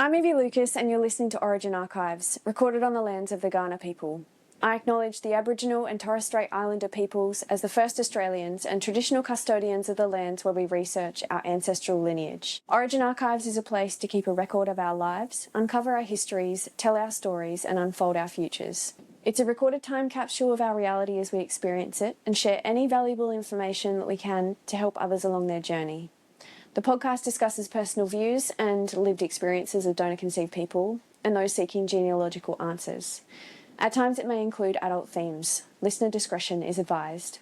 I'm Evie Lucas and you're listening to Origin Archives, recorded on the lands of the Kaurna people. I acknowledge the Aboriginal and Torres Strait Islander peoples as the first Australians and traditional custodians of the lands where we research our ancestral lineage. Origin Archives is a place to keep a record of our lives, uncover our histories, tell our stories and unfold our futures. It's a recorded time capsule of our reality as we experience it and share any valuable information that we can to help others along their journey. The podcast discusses personal views and lived experiences of donor-conceived people and those seeking genealogical answers. At times it may include adult themes. Listener discretion is advised.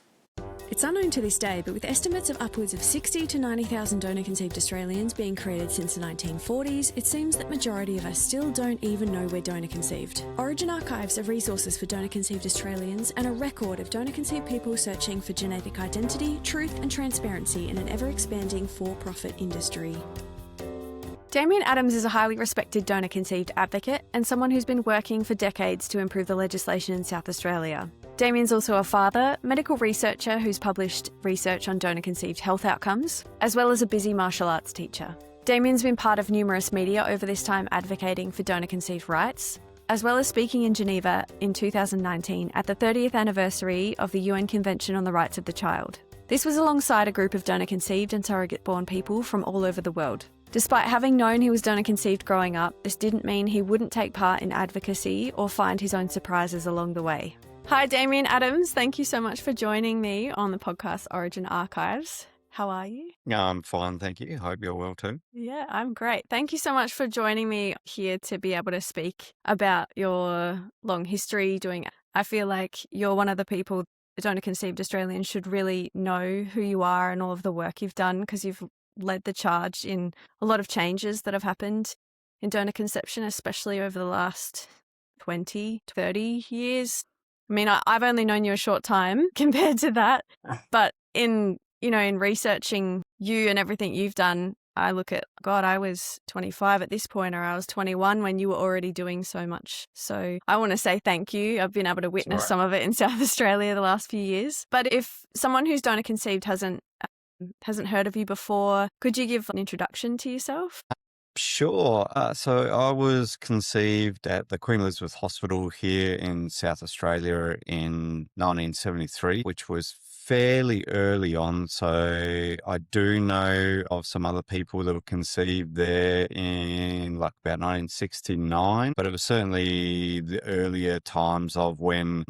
It's unknown to this day, but with estimates of upwards of 60 to 90,000 donor-conceived Australians being created since the 1940s, it seems that majority of us still don't even know we're donor-conceived. Origin Archives are resources for donor-conceived Australians and a record of donor-conceived people searching for genetic identity, truth and transparency in an ever-expanding for-profit industry. Damian Adams is a highly respected donor-conceived advocate and someone who's been working for decades to improve the legislation in South Australia. Damian's also a father, medical researcher who's published research on donor-conceived health outcomes, as well as a busy martial arts teacher. Damian's been part of numerous media over this time advocating for donor-conceived rights, as well as speaking in Geneva in 2019 at the 30th anniversary of the UN Convention on the Rights of the Child. This was alongside a group of donor-conceived and surrogate-born people from all over the world. Despite having known he was donor-conceived growing up, this didn't mean he wouldn't take part in advocacy or find his own surprises along the way. Hi, Damian Adams. Thank you so much for joining me on the podcast Origin Archives. How are you? I'm fine, thank you. Hope you're well too. Yeah, I'm great. Thank you so much for joining me here to be able to speak about your long history doing it. I feel like you're one of the people donor-conceived Australians should really know who you are and all of the work you've done, because you've led the charge in a lot of changes that have happened in donor conception, especially over the last 20, 30 years. I mean, I've only known you a short time compared to that, but in researching you and everything you've done, I look at, God, I was 25 at this point, or I was 21 when you were already doing so much. So I want to say thank you. I've been able to witness some of it in South Australia the last few years. But if someone who's donor conceived hasn't heard of you before, could you give an introduction to yourself? Sure. So I was conceived at the Queen Elizabeth Hospital here in South Australia in 1973, which was fairly early on. So I do know of some other people that were conceived there in about 1969, but it was certainly the earlier times of when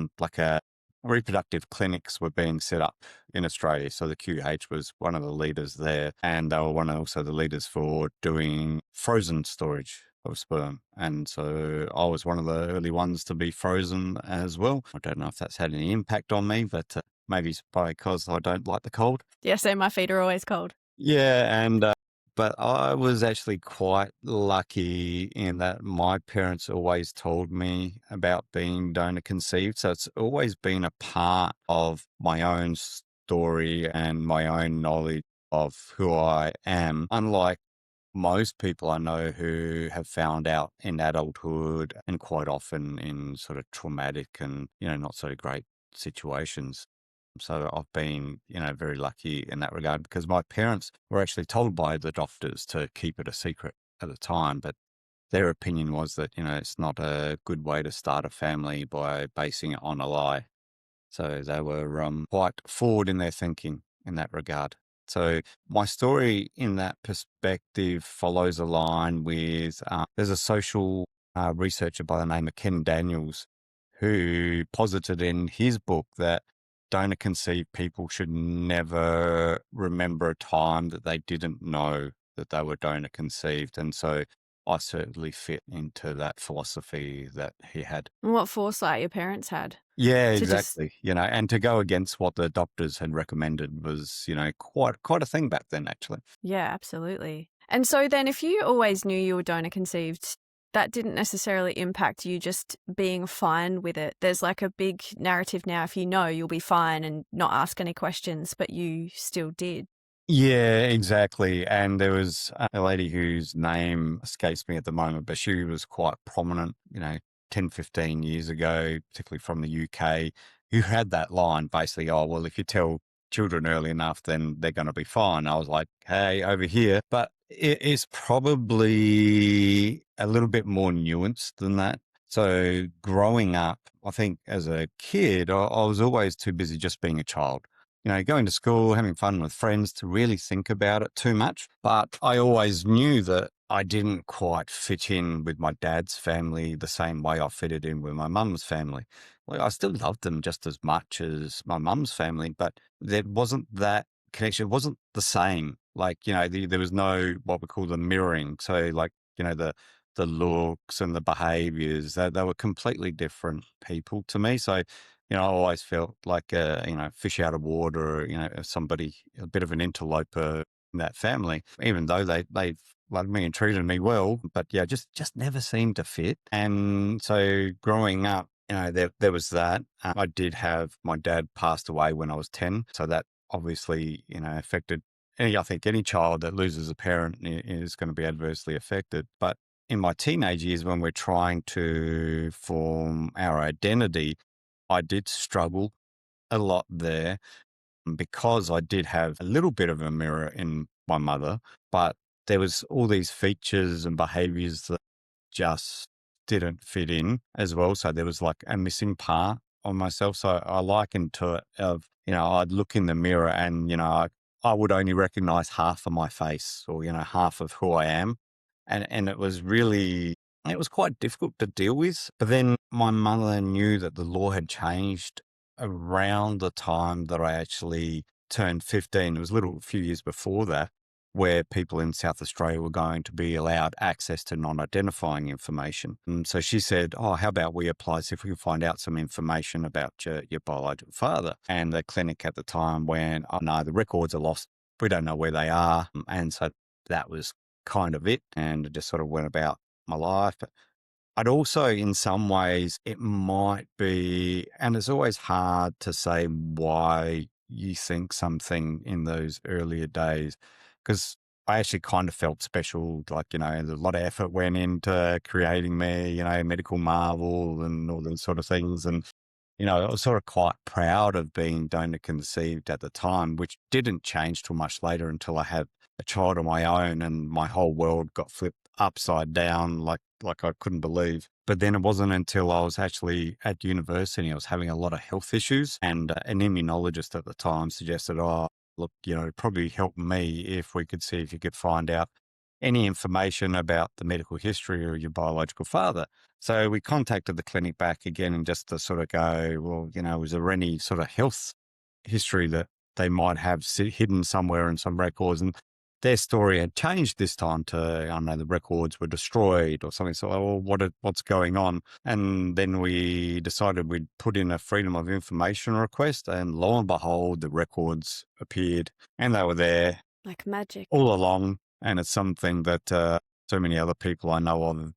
reproductive clinics were being set up in Australia. So the QH was one of the leaders there, and they were also the leaders for doing frozen storage of sperm. And so I was one of the early ones to be frozen as well. I don't know if that's had any impact on me, but maybe it's because I don't like the cold. Yeah, so my feet are always cold. Yeah, and but I was actually quite lucky in that my parents always told me about being donor conceived. So it's always been a part of my own story and my own knowledge of who I am. Unlike most people I know who have found out in adulthood and quite often in sort of traumatic and, not so great situations. So I've been, very lucky in that regard, because my parents were actually told by the doctors to keep it a secret at the time. But their opinion was that, it's not a good way to start a family by basing it on a lie. So they were quite forward in their thinking in that regard. So my story in that perspective follows a line with, there's a social researcher by the name of Ken Daniels who posited in his book that donor-conceived people should never remember a time that they didn't know that they were donor-conceived. And so I certainly fit into that philosophy that he had. And what foresight your parents had. Yeah, exactly. And to go against what the doctors had recommended was, quite a thing back then, actually. Yeah, absolutely. And so then if you always knew you were donor-conceived, that didn't necessarily impact you just being fine with it. There's like a big narrative now, if you know, you'll be fine and not ask any questions, but you still did. Yeah, exactly. And there was a lady whose name escapes me at the moment, but she was quite prominent, 10, 15 years ago, particularly from the UK, who had that line basically, oh, well, if you tell children early enough, then they're going to be fine. I was like, hey, over here. But it is probably a little bit more nuanced than that. So growing up, I think as a kid, I was always too busy just being a child. Going to school, having fun with friends to really think about it too much. But I always knew that I didn't quite fit in with my dad's family the same way I fitted in with my mum's family. Well, I still loved them just as much as my mum's family, but there wasn't that connection. It wasn't the same. Like, there was no what we call the mirroring. So like, the looks and the behaviors, they were completely different people to me. So, I always felt like fish out of water, somebody, a bit of an interloper in that family, even though they loved me and treated me well, but yeah, just never seemed to fit. And so growing up, there was that. I did have my dad passed away when I was 10. So that obviously, affected I think any child that loses a parent is going to be adversely affected. But in my teenage years, when we're trying to form our identity, I did struggle a lot there because I did have a little bit of a mirror in my mother, but there was all these features and behaviors that just didn't fit in as well. So there was like a missing part on myself. So I likened to it of, I'd look in the mirror and, I would only recognize half of my face or, half of who I am. And it was quite difficult to deal with. But then my mother knew that the law had changed around the time that I actually turned 15. It was a few years before that, where people in South Australia were going to be allowed access to non-identifying information. And so she said, oh, how about we apply, see if we can find out some information about your biological father. And the clinic at the time went, oh no, the records are lost. We don't know where they are. And so that was kind of it. And I just sort of went about my life. I'd also, in some ways, it might be, and it's always hard to say why you think something in those earlier days, because I actually kind of felt special, like, a lot of effort went into creating me, medical marvel and all those sort of things. And, I was sort of quite proud of being donor conceived at the time, which didn't change too much later until I had a child of my own and my whole world got flipped upside down like I couldn't believe. But then it wasn't until I was actually at university, I was having a lot of health issues, and an immunologist at the time suggested, oh, look, it'd probably help me if we could see if you could find out any information about the medical history of your biological father. So we contacted the clinic back again and just to sort of go, well, was there any sort of health history that they might have hidden somewhere in some records? And their story had changed this time to, I don't know, the records were destroyed or something. So, what's going on? And then we decided we'd put in a Freedom of Information request, and lo and behold, the records appeared and they were there like magic all along. And it's something that so many other people I know of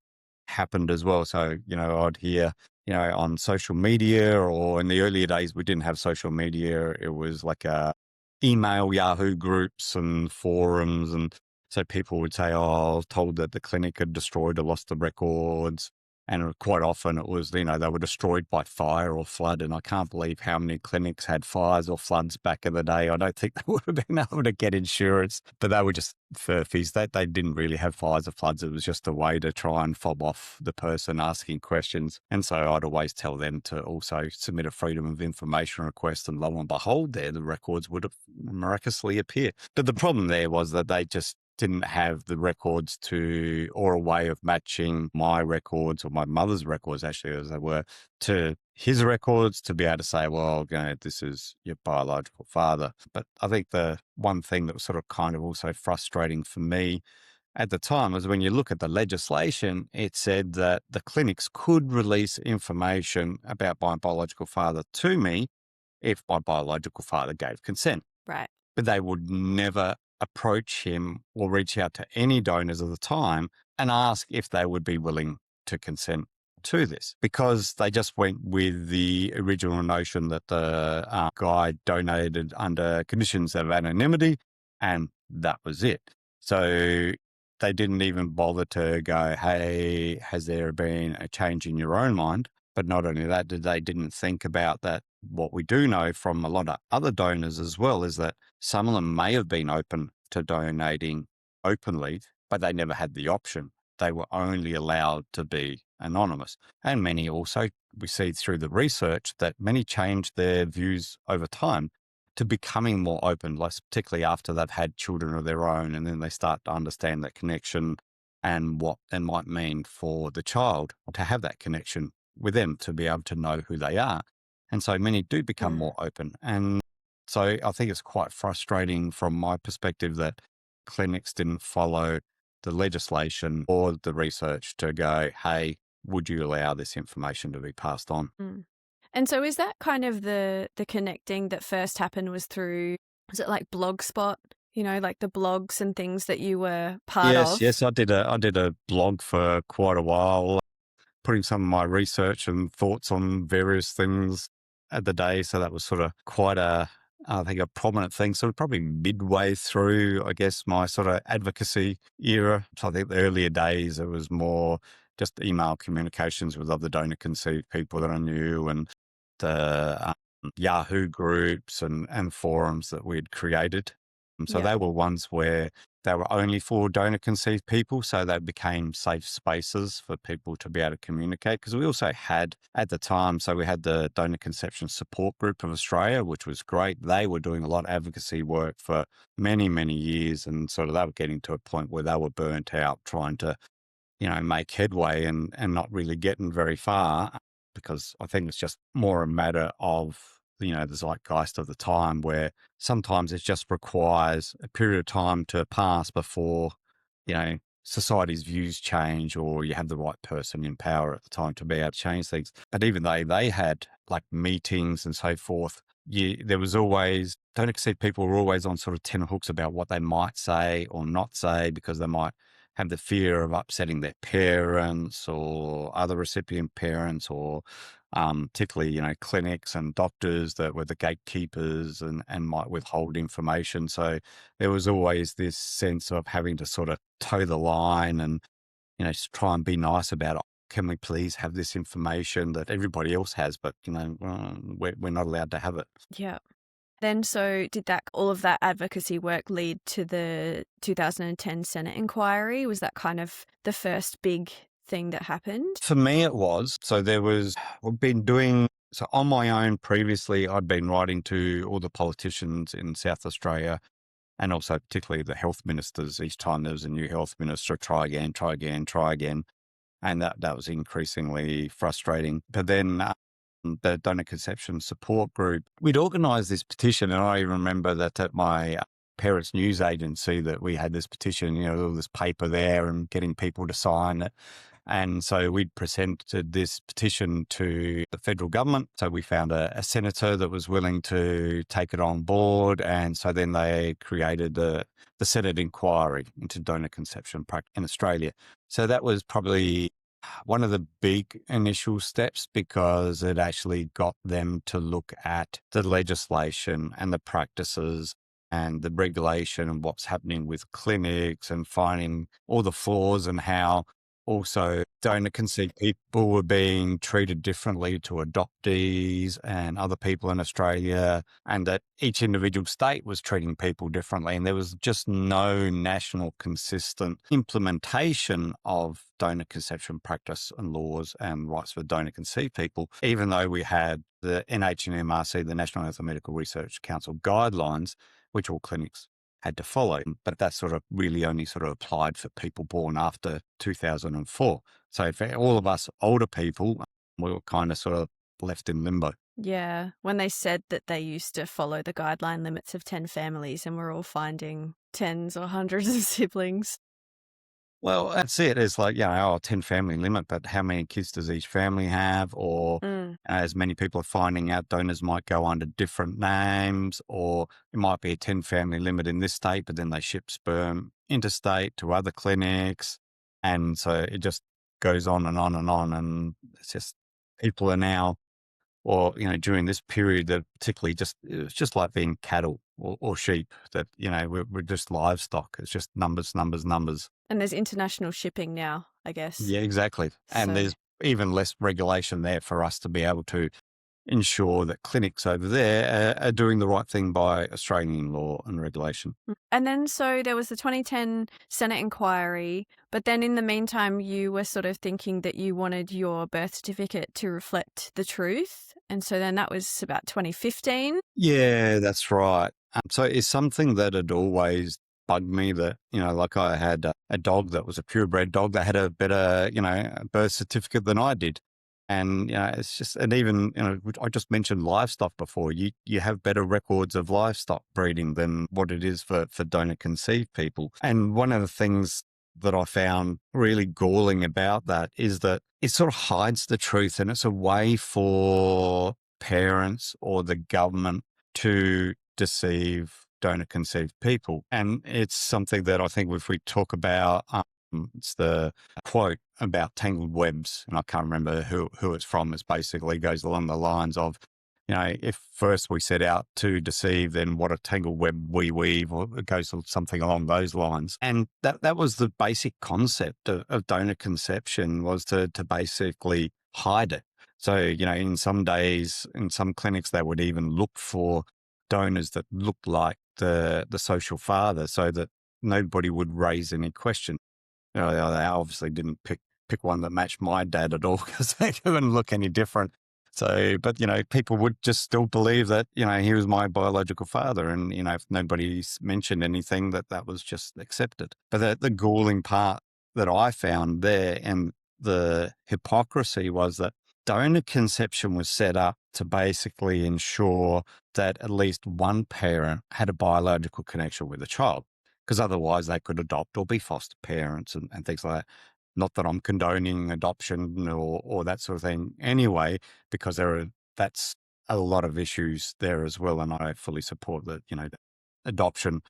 happened as well. So, I'd hear, on social media, or in the earlier days, we didn't have social media. It was like email Yahoo groups and forums. And so people would say, oh, I was told that the clinic had destroyed or lost the records. And quite often it was, they were destroyed by fire or flood. And I can't believe how many clinics had fires or floods back in the day. I don't think they would have been able to get insurance, but they were just furfies. They didn't really have fires or floods. It was just a way to try and fob off the person asking questions. And so I'd always tell them to also submit a Freedom of Information request. And lo and behold, the records would have miraculously appear. But the problem there was that they just didn't have the records or a way of matching my records or my mother's records, actually, as they were, to his records to be able to say, well, this is your biological father. But I think the one thing that was sort of kind of also frustrating for me at the time was when you look at the legislation, it said that the clinics could release information about my biological father to me if my biological father gave consent. right. But they would never approach him or reach out to any donors at the time and ask if they would be willing to consent to this, because they just went with the original notion that the guy donated under conditions of anonymity, and that was it. So they didn't even bother to go, hey, has there been a change in your own mind? But not only that, they didn't think about that. What we do know from a lot of other donors as well is that some of them may have been open to donating openly, but they never had the option. They were only allowed to be anonymous. And many also, we see through the research that many changed their views over time to becoming more open, less particularly after they've had children of their own, and then they start to understand that connection and what it might mean for the child to have that connection with them, to be able to know who they are. And so many do become more open. And so I think it's quite frustrating from my perspective that clinics didn't follow the legislation or the research to go, hey, would you allow this information to be passed on? Mm. And so is that kind of the connecting that first happened was through, was it like Blogspot? You know, like the blogs and things that you were part of? Yes. I did a blog for quite a while, putting some of my research and thoughts on various things at the day. So that was sort of quite I think a prominent thing, sort of probably midway through, I guess, my sort of advocacy era. So I think the earlier days, it was more just email communications with other donor conceived people that I knew, and the Yahoo groups and forums that we'd created. So Yeah. they were ones where they were only for donor conceived people. So they became safe spaces for people to be able to communicate. Because we also had at the time, so we had the Donor Conception Support Group of Australia, which was great. They were doing a lot of advocacy work for many, many years. And sort of they were getting to a point where they were burnt out trying to, make headway and not really getting very far, because I think it's just more a matter of, the zeitgeist of the time, where sometimes it just requires a period of time to pass before, society's views change, or you have the right person in power at the time to be able to change things. But even they had like meetings and so forth. There was always, don't exceed people were always on sort of tenterhooks about what they might say or not say, because they might have the fear of upsetting their parents or other recipient parents, or particularly, clinics and doctors that were the gatekeepers and might withhold information. So there was always this sense of having to sort of toe the line and, just try and be nice about it. Can we please have this information that everybody else has, but, we're not allowed to have it. Yeah. Then so did all of that advocacy work lead to the 2010 Senate inquiry? Was that kind of the first big thing that happened? For me, it was. So we've been doing, so on my own previously, I'd been writing to all the politicians in South Australia, and also particularly the health ministers. Each time there was a new health minister, try again, try again, try again. And that was increasingly frustrating. But then the Donor Conception Support Group, we'd organised this petition, and I remember that at my parents' news agency that we had this petition, all this paper there and getting people to sign it. And so we'd presented this petition to the federal government. So we found a senator that was willing to take it on board. And so then they created the Senate inquiry into donor conception practice in Australia. So that was probably one of the big initial steps, because it actually got them to look at the legislation and the practices and the regulation and what's happening with clinics, and finding all the flaws, and how also donor conceived people were being treated differently to adoptees and other people in Australia, and that each individual state was treating people differently. And there was just no national consistent implementation of donor conception practice and laws and rights for donor conceived people, even though we had the NHMRC, the National Health and Medical Research Council guidelines, which all clinics had to follow. But that sort of really only sort of applied for people born after 2004. So for all of us older people, we were kind of sort of left in limbo. Yeah. When they said that they used to follow the guideline limits of 10 families, and we're all finding tens or hundreds of siblings. Well, that's it. It's like, 10 family limit, but how many kids does each family have? Or as many people are finding out, donors might go under different names, or it might be a 10 family limit in this state, but then they ship sperm interstate to other clinics. And so it just goes on and on and on. And it's just, people are now, or, during this period, that particularly it's just like being cattle or sheep, that, we're just livestock. It's just numbers, numbers, numbers. And there's international shipping now, I guess. Yeah, exactly. And So- there's even less regulation there for us to be able to ensure that clinics over there are doing the right thing by Australian law and regulation. And then so there was the 2010 Senate inquiry, but then in the meantime, you were sort of thinking that you wanted your birth certificate to reflect the truth. And so then that was about 2015. Yeah, that's right. So it's something that had always bugged me that, like I had a dog that was a purebred dog that had a better, birth certificate than I did. And, it's just, and even, I just mentioned livestock before. You have better records of livestock breeding than what it is for donor conceived people. And one of the things that I found really galling about that is that it sort of hides the truth, and it's a way for parents or the government to deceive donor conceived people. And it's something that I think if we talk about, it's the quote about tangled webs, and I can't remember who it's from. It basically goes along the lines of, if first we set out to deceive, then what a tangled web we weave, or it goes something along those lines. And that was the basic concept of donor conception, was to basically hide it. So, in some days, in some clinics, they would even look for donors that looked like the social father so that nobody would raise any question. They obviously didn't pick one that matched my dad at all because they couldn't look any different. So, but, people would just still believe that, he was my biological father. And, if nobody mentioned anything, that was just accepted. But the galling part that I found there, and the hypocrisy, was that donor conception was set up to basically ensure that at least one parent had a biological connection with the child, because otherwise they could adopt or be foster parents and things like that. Not that I'm condoning adoption or that sort of thing anyway, because that's a lot of issues there as well. And I fully support that, adoption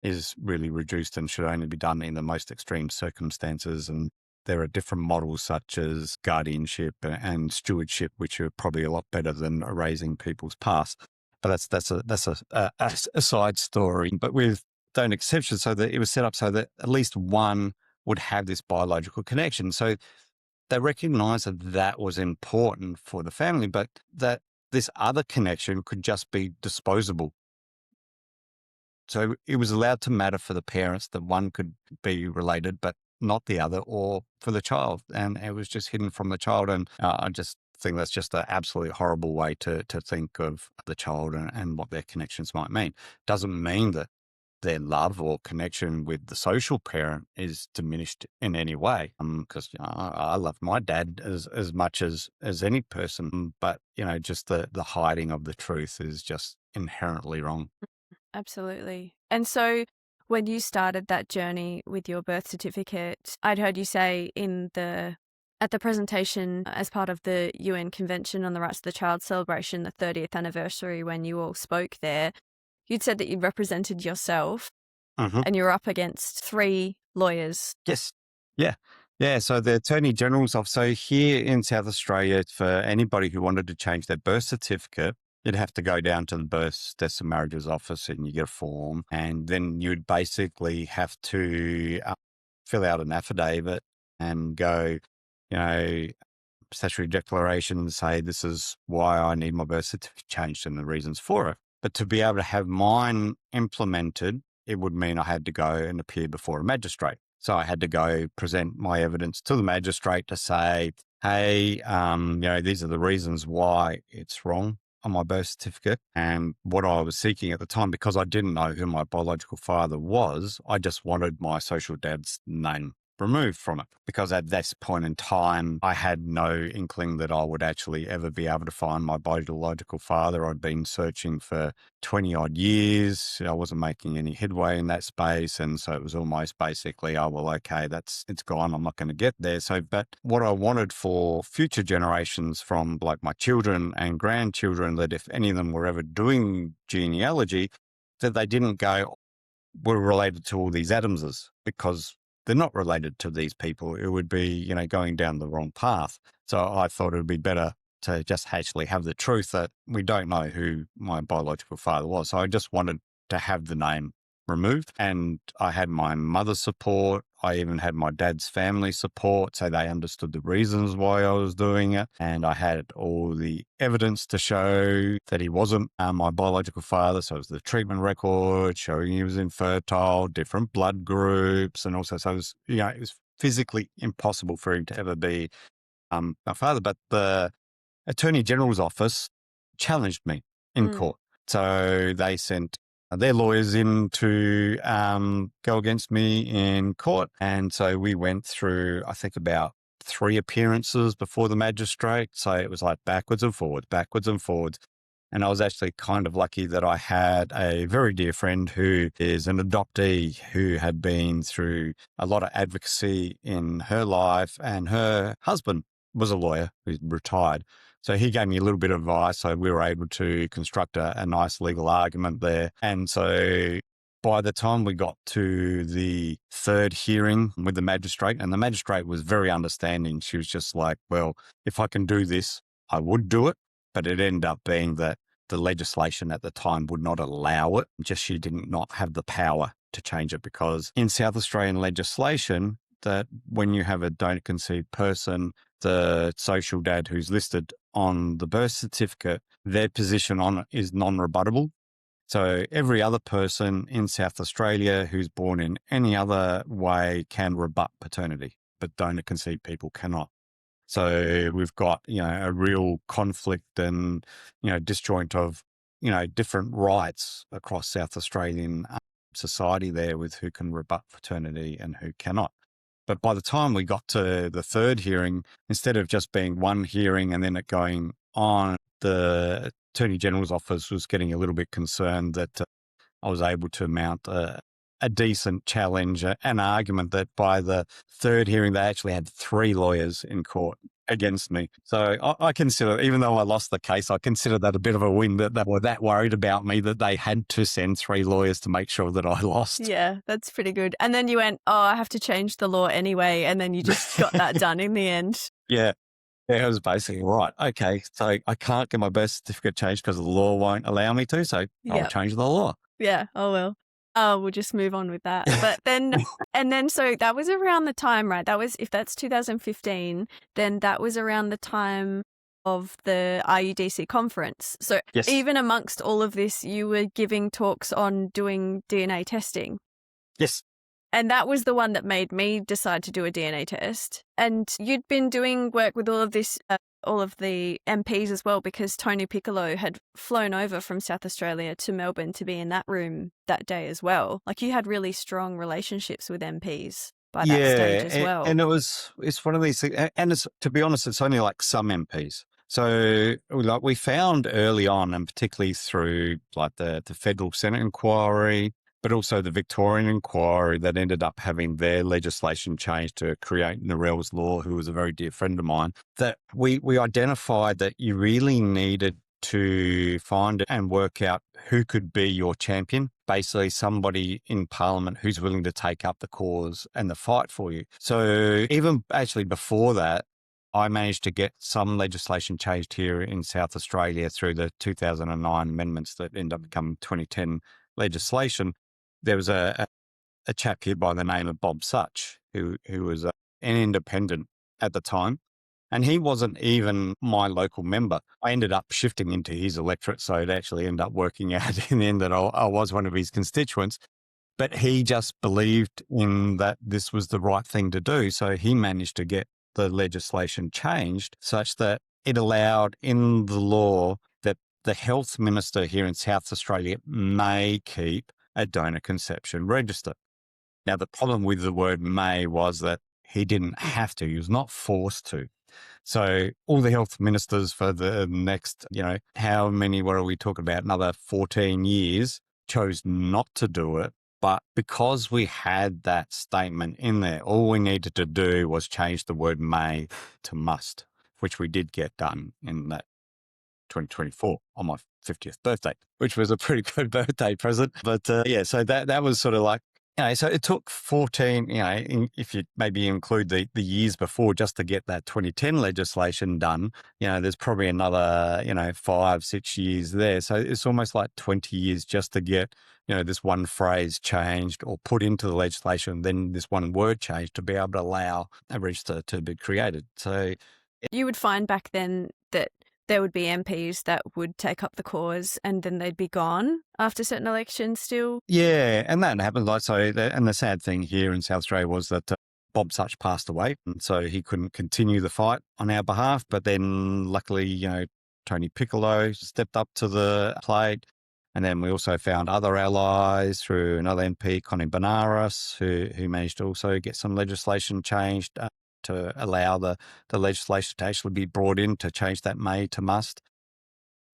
is really reduced and should only be done in the most extreme circumstances. And there are different models such as guardianship and stewardship, which are probably a lot better than erasing people's past. But that's a side story. But with donor conception, so that it was set up so that at least one would have this biological connection. So they recognized that was important for the family, but that this other connection could just be disposable. So it was allowed to matter for the parents that one could be related, but not the other, or for the child. And it was just hidden from the child. And I just think that's just an absolutely horrible way to think of the child and what their connections might mean. Doesn't mean that their love or connection with the social parent is diminished in any way. Because I love my dad as much as any person, but just the hiding of the truth is just inherently wrong. Absolutely. And so when you started that journey with your birth certificate, I'd heard you say at the presentation as part of the UN Convention on the Rights of the Child celebration, the 30th anniversary, when you all spoke there, you'd said that you represented yourself and you were up against 3 lawyers. Yes. Yeah. Yeah. So the Attorney General's office. So here in South Australia, for anybody who wanted to change their birth certificate, you'd have to go down to the birth, deaths and marriages office, and you get a form. And then you'd basically have to fill out an affidavit and go, statutory declaration and say, this is why I need my birth certificate changed and the reasons for it. But to be able to have mine implemented, it would mean I had to go and appear before a magistrate. So I had to go present my evidence to the magistrate to say, hey, these are the reasons why it's wrong on my birth certificate. And what I was seeking at the time, because I didn't know who my biological father was, I just wanted my social dad's name removed from it, because at this point in time, I had no inkling that I would actually ever be able to find my biological father. I'd been searching for 20 odd years. I wasn't making any headway in that space. And so it was almost basically, oh, well, okay, it's gone. I'm not going to get there. So, but what I wanted for future generations from like my children and grandchildren, that if any of them were ever doing genealogy, that they didn't go, we're related to all these Adamses, because they're not related to these people. It would be, going down the wrong path. So I thought it would be better to just actually have the truth that we don't know who my biological father was. So I just wanted to have the name removed. And I had my mother's support. I even had my dad's family support. So they understood the reasons why I was doing it. And I had all the evidence to show that he wasn't my biological father. So it was the treatment record showing he was infertile, different blood groups. And also, so it was, it was physically impossible for him to ever be my father. But the Attorney General's office challenged me in court. So they sent their lawyers in to go against me in court. And so we went through, I think, about 3 appearances before the magistrate. So it was like backwards and forwards, backwards and forwards. And I was actually kind of lucky that I had a very dear friend who is an adoptee who had been through a lot of advocacy in her life, and her husband was a lawyer who's retired. So he gave me a little bit of advice. So we were able to construct a nice legal argument there. And so by the time we got to the 3rd hearing with the magistrate, and the magistrate was very understanding, she was just like, well, if I can do this, I would do it. But it ended up being that the legislation at the time would not allow it. Just she did not have the power to change it, because in South Australian legislation, that when you have a donor conceived person, the social dad who's listed on the birth certificate, their position on it is non-rebuttable. So every other person in South Australia who's born in any other way can rebut paternity, but donor conceived people cannot. So we've got, a real conflict and, disjoint of, different rights across South Australian society there with who can rebut paternity and who cannot. But by the time we got to the 3rd hearing, instead of just being one hearing and then it going on, the Attorney General's office was getting a little bit concerned that I was able to mount a decent challenge, an argument that by the 3rd hearing, they actually had 3 lawyers in court against me. So I consider, even though I lost the case, I consider that a bit of a win, that they were that worried about me that they had to send 3 lawyers to make sure that I lost. Yeah, that's pretty good. And then you went, I have to change the law anyway. And then you just got that done in the end. Yeah. Yeah, it was basically right. Okay, so I can't get my birth certificate changed because the law won't allow me to, so I'll change the law. Yeah, oh well. We'll just move on with that. But then, so that was around the time, right? That was, if that's 2015, then that was around the time of the RUDC conference. So yes. Even amongst all of this, you were giving talks on doing DNA testing. Yes. And that was the one that made me decide to do a DNA test. And you'd been doing work with all of this, all of the MPs as well, because Tony Piccolo had flown over from South Australia to Melbourne to be in that room that day as well. Like, you had really strong relationships with MPs by that stage as well. And it's one of these things, and it's, to be honest, it's only like some MPs. So like we found early on, and particularly through like the federal Senate inquiry, but also the Victorian inquiry that ended up having their legislation changed to create Narelle's Law, who was a very dear friend of mine, that we identified that you really needed to find and work out who could be your champion, basically somebody in Parliament who's willing to take up the cause and the fight for you. So even actually before that, I managed to get some legislation changed here in South Australia through the 2009 amendments that ended up becoming 2010 legislation. There was a chap here by the name of Bob Such, who was an independent at the time, and he wasn't even my local member. I ended up shifting into his electorate, so it actually ended up working out in the end that I was one of his constituents. But he just believed in that this was the right thing to do, so he managed to get the legislation changed such that it allowed in the law that the health minister here in South Australia may keep a donor conception register. Now, the problem with the word may was that he didn't have to. He was not forced to. So all the health ministers for the next, how many were we talking about, another 14 years, chose not to do it. But because we had that statement in there, all we needed to do was change the word may to must, which we did get done in that 2024 on my 50th birthday, which was a pretty good birthday present. But so that was sort of like So it took 14, if you maybe include the years before just to get that 2010 legislation done, there's probably another, 5, 6 years there. So it's almost like 20 years just to get, this one phrase changed or put into the legislation, then this one word changed to be able to allow a register to be created. So You would find back then that there would be MPs that would take up the cause and then they'd be gone after certain elections still. yeah, and that happened. And the sad thing here in South Australia was that Bob Such passed away, and so he couldn't continue the fight on our behalf. But then, luckily, Tony Piccolo stepped up to the plate, and then we also found other allies through another MP, Connie Benares, who managed to also get some legislation changed to allow the legislation to actually be brought in to change that may to must.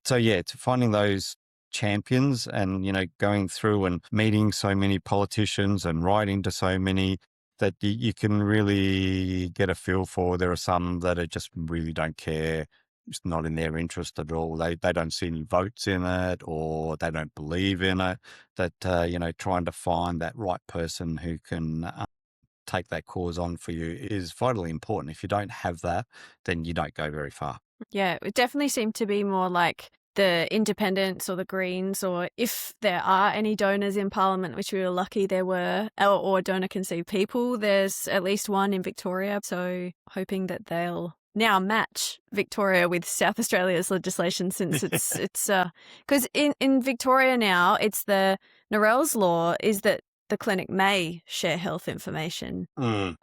So yeah, it's finding those champions and, going through and meeting so many politicians and writing to so many that you can really get a feel for. There are some that are just really don't care. It's not in their interest at all. They don't see any votes in it, or they don't believe in it. That, trying to find that right person who can take that cause on for you is vitally important. If you don't have that, then you don't go very far. Yeah, it definitely seemed to be more like the independents or the Greens, or if there are any donors in Parliament, which we were lucky there were, or donor conceived people, there's at least one in Victoria. So hoping that they'll now match Victoria with South Australia's legislation, since it's because in Victoria now it's the Narelle's law is that the clinic may share health information,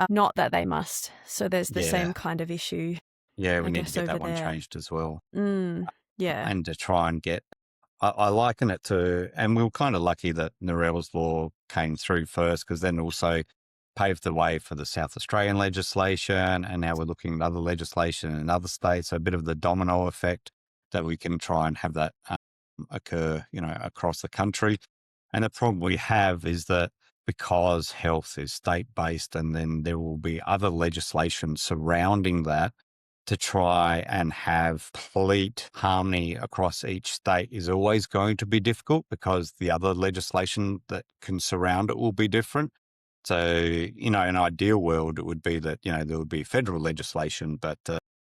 not that they must. So there's the same kind of issue. Yeah, we I need guess to get that over one there. changed as well. Yeah. And to try and get, I liken it to, and we were kind of lucky that Narelle's law came through first, because then also paved the way for the South Australian legislation. And now we're looking at other legislation in other states, so a bit of the domino effect that we can try and have that occur, across the country. And the problem we have is that because health is state-based, and then there will be other legislation surrounding that, to try and have complete harmony across each state is always going to be difficult, because the other legislation that can surround it will be different. So, in an ideal world, it would be that, there would be federal legislation, but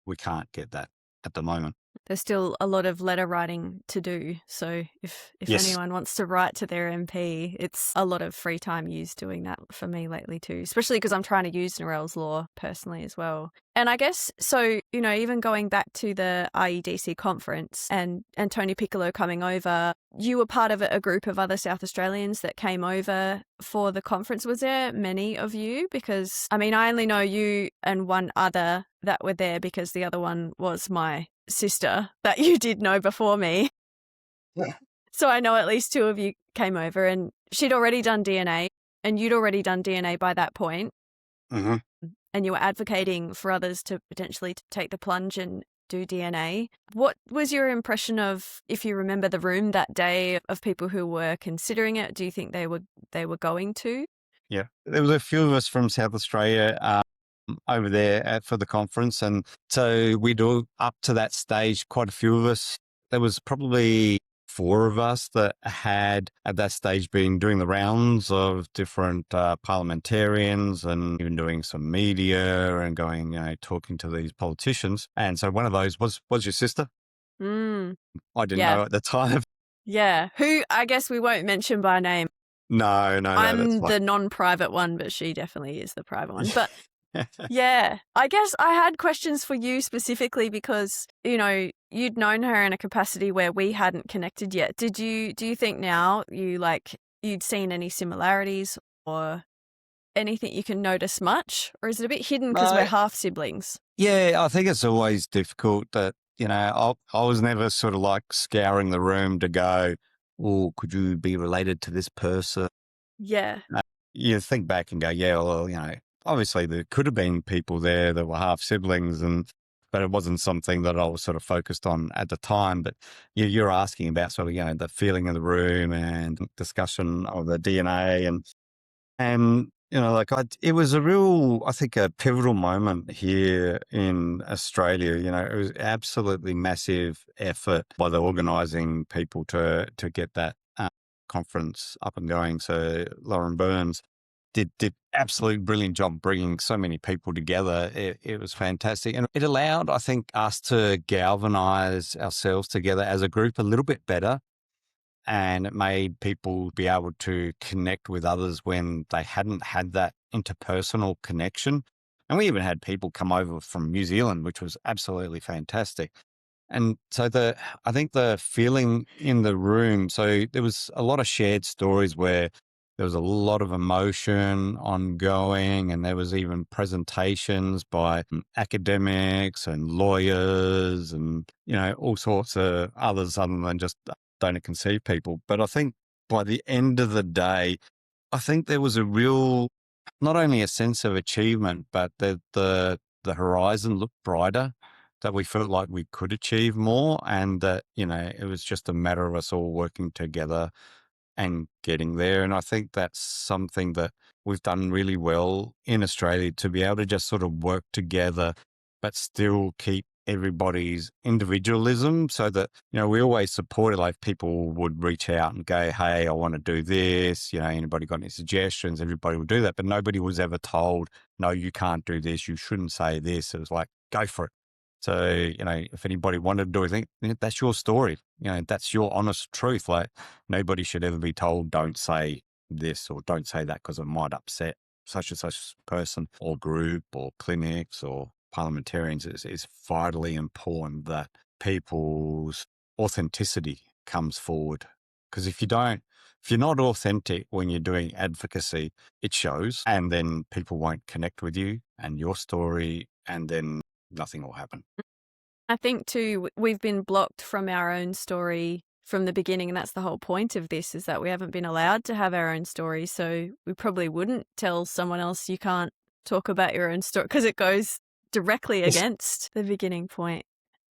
we can't get that at the moment. There's still a lot of letter writing to do. So if Yes. anyone wants to write to their MP, it's a lot of free time used doing that for me lately too, especially because I'm trying to use Narelle's law personally as well. And I guess, so, even going back to the IEDC conference and Tony Piccolo coming over, you were part of a group of other South Australians that came over for the conference. Was there many of you? Because, I only know you and one other that were there, because the other one was my sister that you did know before me. Yeah. So I know at least two of you came over, and she'd already done DNA and you'd already done DNA by that point. Mm-hmm. And you were advocating for others to potentially take the plunge and do DNA. What was your impression of, if you remember the room that day, of people who were considering it? Do you think they were going to? Yeah, there was a few of us from South Australia over there for the conference. And so we'd all, up to that stage, quite a few of us, there was probably 4 of us that had at that stage been doing the rounds of different parliamentarians, and even doing some media and going, talking to these politicians. And so one of those was your sister. I didn't know at the time. Yeah. Who, I guess we won't mention by name. No, I'm the non-private one, but she definitely is the private one. But yeah, I guess I had questions for you specifically because, you'd known her in a capacity where we hadn't connected yet. Do you think now you'd seen any similarities or anything you can notice much? Or is it a bit hidden because we're half siblings? Yeah, I think it's always difficult that, I was never sort of like scouring the room to go, oh, could you be related to this person? Yeah. You think back and go, yeah, well, obviously there could have been people there that were half siblings, but it wasn't something that I was sort of focused on at the time. But you're asking about sort of, the feeling in the room and discussion of the DNA and it was a real, I think, a pivotal moment here in Australia. It was absolutely massive effort by the organising people to get that conference up and going. So Lauren Burns did absolutely brilliant job bringing so many people together. It was fantastic. And it allowed, I think, us to galvanize ourselves together as a group a little bit better. And it made people be able to connect with others when they hadn't had that interpersonal connection. And we even had people come over from New Zealand, which was absolutely fantastic. And so I think the feeling in the room, so there was a lot of shared stories where there was a lot of emotion ongoing, and there was even presentations by academics and lawyers and, all sorts of others other than just donor conceived people. But I think by the end of the day, I think there was a real, not only a sense of achievement, but the horizon looked brighter, that we felt like we could achieve more, and that, it was just a matter of us all working together and getting there. And I think that's something that we've done really well in Australia, to be able to just sort of work together, but still keep everybody's individualism, so that, we always supported, like people would reach out and go, hey, I want to do this, anybody got any suggestions? Everybody would do that, but nobody was ever told, no, you can't do this, you shouldn't say this. It was like, go for it. So, if anybody wanted to do anything, that's your story. That's your honest truth. Like, nobody should ever be told, don't say this or don't say that because it might upset such and such person or group or clinics or parliamentarians. It's vitally important that people's authenticity comes forward. Because if you're not authentic when you're doing advocacy, it shows, and then people won't connect with you and your story, and then nothing will happen. I think too, we've been blocked from our own story from the beginning, and that's the whole point of this, is that we haven't been allowed to have our own story. So we probably wouldn't tell someone else you can't talk about your own story, because it goes directly against the beginning point.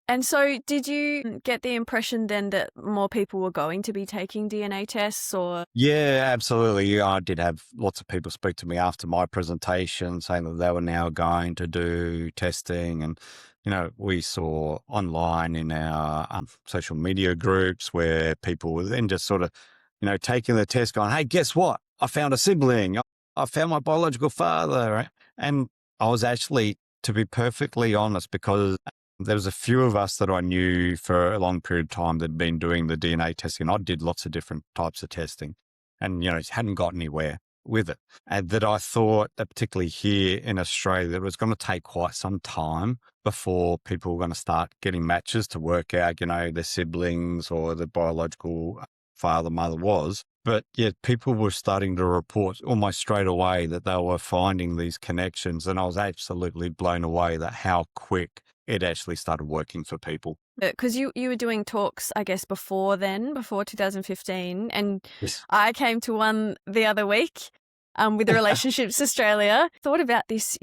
And so did you get the impression then that more people were going to be taking DNA tests, or? Yeah, absolutely. I did have lots of people speak to me after my presentation saying that they were now going to do testing. And, we saw online in our social media groups where people were then just sort of, taking the test going, hey, guess what? I found a sibling. I found my biological father. Right? And I was actually, to be perfectly honest, because there was a few of us that I knew for a long period of time that had been doing the DNA testing. I did lots of different types of testing and, hadn't got anywhere with it. And that I thought that particularly here in Australia, that it was going to take quite some time before people were going to start getting matches to work out, their siblings or the biological father, mother was. But yet people were starting to report almost straight away that they were finding these connections. And I was absolutely blown away that how quick it actually started working for people. Because you were doing talks, I guess, before 2015, and Yes. I came to one the other week with the Relationships Australia. Thought about this,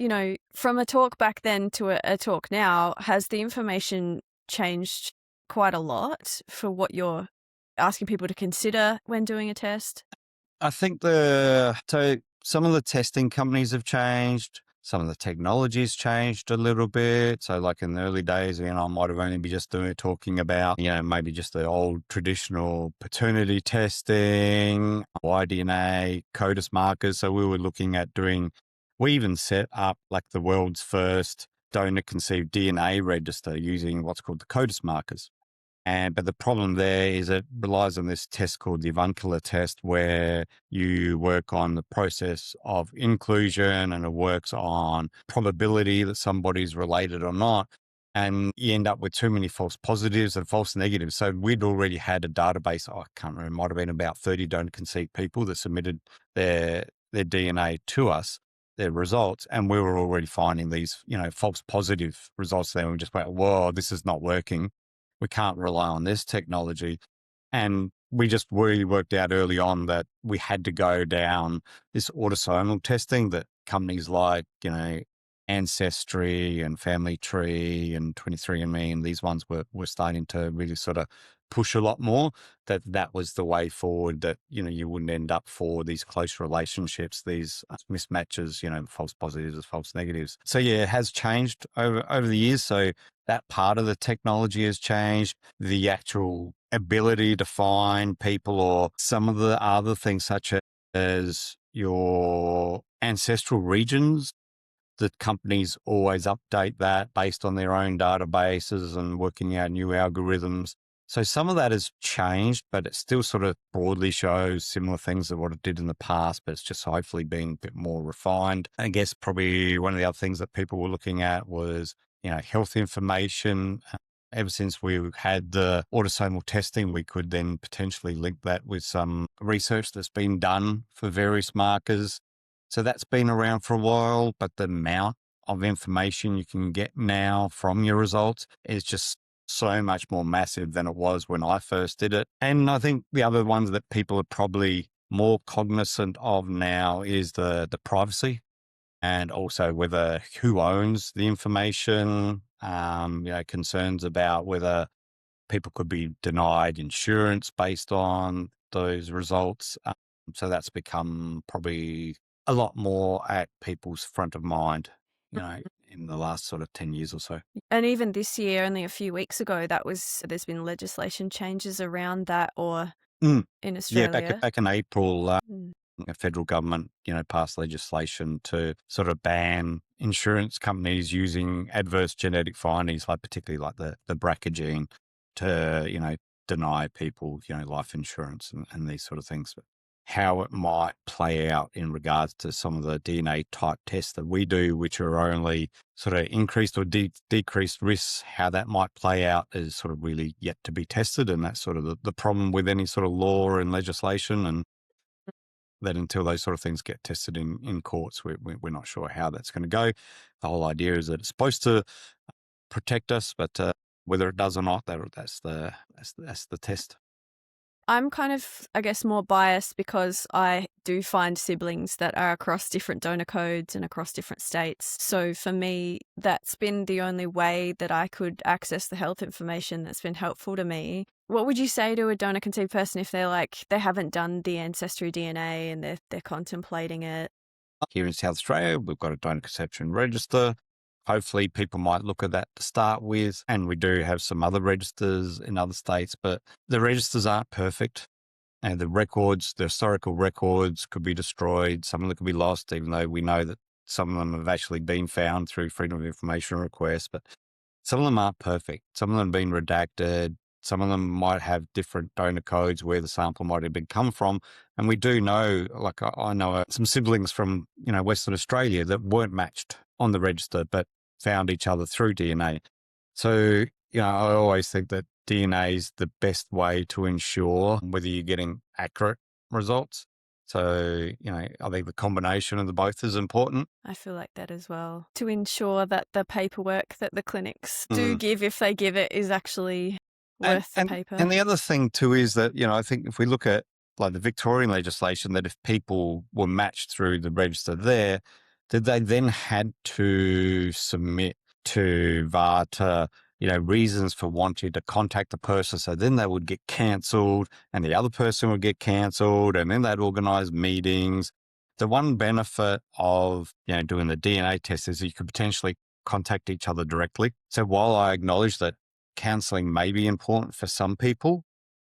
from a talk back then to a talk now. Has the information changed quite a lot for what you're asking people to consider when doing a test? I think so some of the testing companies have changed. Some of the technology's changed a little bit. So like in the early days, I might have only been just talking about, maybe just the old traditional paternity testing, Y-DNA, CODIS markers. So we were looking at we even set up like the world's first donor conceived DNA register using what's called the CODIS markers. But the problem there is it relies on this test called the avuncular test, where you work on the process of inclusion and it works on probability that somebody's related or not. And you end up with too many false positives and false negatives. So we'd already had a database, I can't remember, it might have been about 30 donor conceived people that submitted their DNA to us, their results. And we were already finding these, false positive results there. And we just went, whoa, this is not working. We can't rely on this technology. And we just really worked out early on that we had to go down this autosomal testing that companies like, Ancestry and Family Tree and 23andMe and these ones were starting to really sort of push a lot more, that was the way forward, that, you wouldn't end up for these close relationships, these mismatches, false positives, false negatives. So yeah, it has changed over the years. So that part of the technology has changed. The actual ability to find people, or some of the other things such as your ancestral regions. The companies always update that based on their own databases and working out new algorithms. So some of that has changed, but it still sort of broadly shows similar things to what it did in the past, but it's just hopefully being a bit more refined. I guess probably one of the other things that people were looking at was, health information. Ever since we had the autosomal testing, we could then potentially link that with some research that's been done for various markers. So that's been around for a while, but the amount of information you can get now from your results is just so much more massive than it was when I first did it. And I think the other ones that people are probably more cognizant of now is the privacy, and also whether who owns the information, concerns about whether people could be denied insurance based on those results. So that's become probably a lot more at people's front of mind, in the last sort of 10 years or so. And even this year, only a few weeks ago, there's been legislation changes around that, or in Yeah, Australia. back in April, Mm. the federal government, passed legislation to sort of ban insurance companies using adverse genetic findings, like particularly like the BRCA gene, to, deny people, life insurance and these sort of things. But how it might play out in regards to some of the DNA type tests that we do, which are only sort of increased or decreased risks, how that might play out is sort of really yet to be tested. And that's sort of the problem with any sort of law and legislation, and that until those sort of things get tested in courts, we're not sure how that's going to go. The whole idea is that it's supposed to protect us, but whether it does or not, that's the test. I'm kind of, I guess, more biased because I do find siblings that are across different donor codes and across different states. So for me, that's been the only way that I could access the health information that's been helpful to me. What would you say to a donor conceived person if they haven't done the ancestry DNA and they're contemplating it? Here in South Australia, we've got a donor conception register. Hopefully people might look at that to start with. And we do have some other registers in other states, but the registers aren't perfect. And the historical records could be destroyed. Some of them could be lost, even though we know that some of them have actually been found through Freedom of Information requests. But some of them aren't perfect. Some of them have been redacted. Some of them might have different donor codes where the sample might have been come from. And we do know, like I know some siblings from, Western Australia that weren't matched on the register, but found each other through DNA. So, I always think that DNA is the best way to ensure whether you're getting accurate results. So, I think the combination of the both is important. I feel like that as well. To ensure that the paperwork that the clinics do give, if they give it, is actually worth the paper. And the other thing too is that, I think if we look at like the Victorian legislation, that if people were matched through the register there, that they then had to submit to VARTA, reasons for wanting to contact the person. So then they would get cancelled and the other person would get cancelled, and then they'd organise meetings. The one benefit of, doing the DNA test is you could potentially contact each other directly. So while I acknowledge that counselling may be important for some people,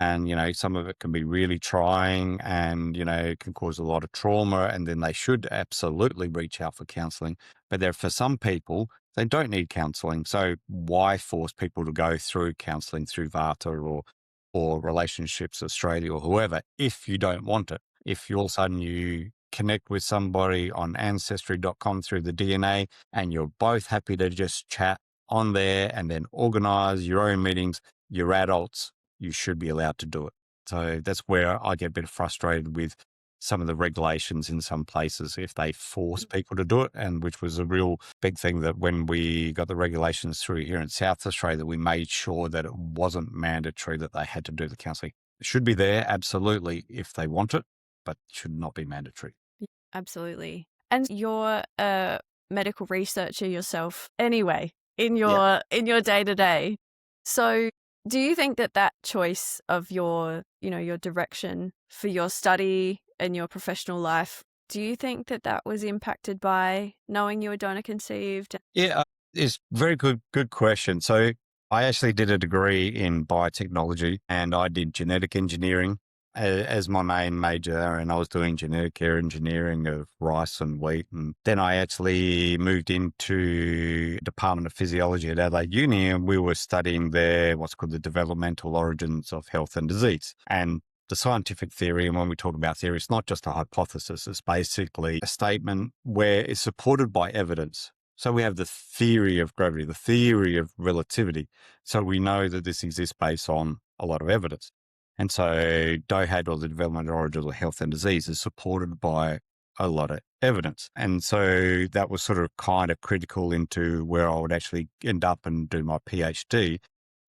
and, some of it can be really trying and, it can cause a lot of trauma, and then they should absolutely reach out for counselling. But for some people, they don't need counselling. So why force people to go through counselling through VARTA or Relationships Australia or whoever if you don't want it? If all of a sudden you connect with somebody on ancestry.com through the DNA and you're both happy to just chat on there and then organise your own meetings, you're adults, you should be allowed to do it. So that's where I get a bit frustrated with some of the regulations in some places if they force people to do it, and which was a real big thing that when we got the regulations through here in South Australia, we made sure that it wasn't mandatory that they had to do the counselling. It should be there, absolutely, if they want it, but should not be mandatory. Absolutely. And you're a medical researcher yourself anyway, in your day-to-day. So do you think that choice of your direction for your study and your professional life, do you think that was impacted by knowing you were donor conceived? Yeah, it's a very good question. So I actually did a degree in biotechnology and I did genetic engineering. as my main major, and I was doing genetic care engineering of rice and wheat. And then I actually moved into Department of Physiology at Adelaide Uni, and we were studying there what's called the developmental origins of health and disease. And the scientific theory, and when we talk about theory, it's not just a hypothesis, it's basically a statement where it's supported by evidence. So we have the theory of gravity, the theory of relativity. So we know that this exists based on a lot of evidence. And so DOHAD, or the developmental origins of health and disease, is supported by a lot of evidence. And so that was sort of kind of critical into where I would actually end up and do my PhD.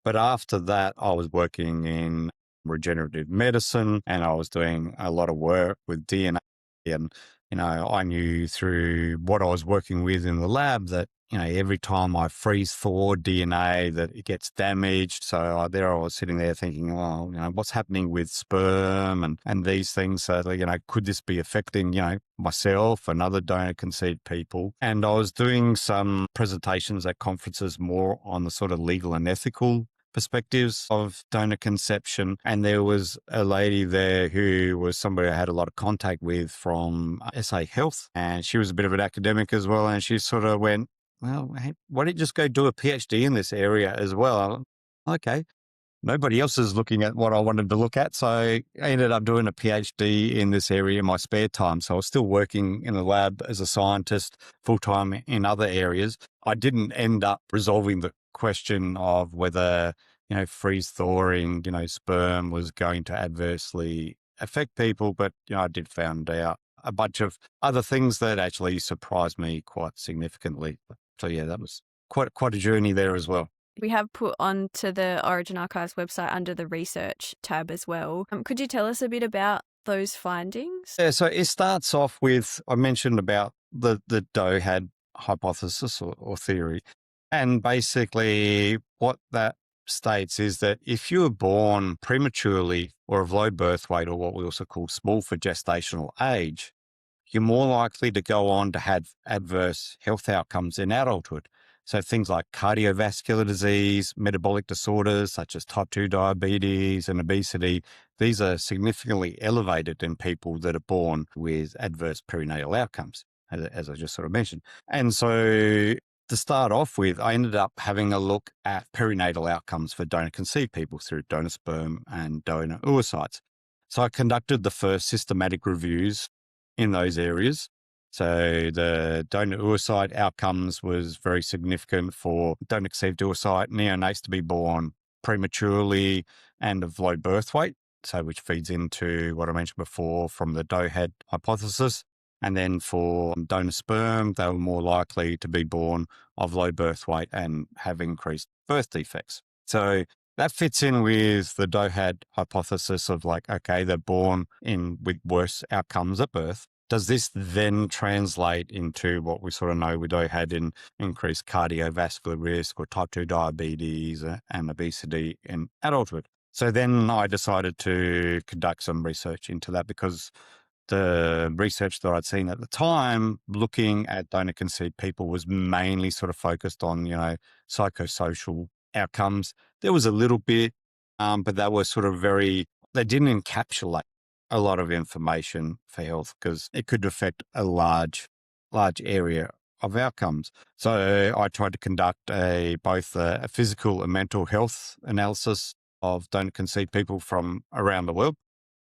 But after that, I was working in regenerative medicine, and I was doing a lot of work with DNA. And, I knew through what I was working with in the lab that, every time I freeze thaw DNA, that it gets damaged. So I was sitting there thinking, well, what's happening with sperm and these things? So, could this be affecting, myself and other donor conceived people? And I was doing some presentations at conferences more on the sort of legal and ethical perspectives of donor conception. And there was a lady there who was somebody I had a lot of contact with from SA Health. And she was a bit of an academic as well. And she sort of went, well, hey, why don't you just go do a PhD in this area as well? Okay. Nobody else is looking at what I wanted to look at. So I ended up doing a PhD in this area in my spare time. So I was still working in the lab as a scientist full-time in other areas. I didn't end up resolving the question of whether, freeze thawing, sperm was going to adversely affect people. But, I did find out a bunch of other things that actually surprised me quite significantly. So yeah, that was quite a journey there as well. We have put onto the Origin Archives website under the research tab as well. Could you tell us a bit about those findings? Yeah, so it starts off with, I mentioned about the DOHAD hypothesis or theory. And basically what that states is that if you were born prematurely or of low birth weight, or what we also call small for gestational age, you're more likely to go on to have adverse health outcomes in adulthood. So things like cardiovascular disease, metabolic disorders such as type 2 diabetes and obesity, these are significantly elevated in people that are born with adverse perinatal outcomes, as I just sort of mentioned. And so to start off with, I ended up having a look at perinatal outcomes for donor-conceived people through donor sperm and donor oocytes. So I conducted the first systematic reviews in those areas. So the donor oocyte outcomes was very significant for donor-conceived oocyte neonates to be born prematurely and of low birth weight, so which feeds into what I mentioned before from the DOHAD hypothesis. And then for donor sperm, they were more likely to be born of low birth weight and have increased birth defects. So that fits in with the DOHAD hypothesis of okay, they're born with worse outcomes at birth. Does this then translate into what we sort of know with DOHAD in increased cardiovascular risk or type 2 diabetes and obesity in adulthood? So then I decided to conduct some research into that, because the research that I'd seen at the time looking at donor-conceived people was mainly sort of focused on, psychosocial outcomes. There was a little bit, but they were sort of they didn't encapsulate a lot of information for health, because it could affect a large area of outcomes. So I tried to conduct both a physical and mental health analysis of donor-conceived people from around the world,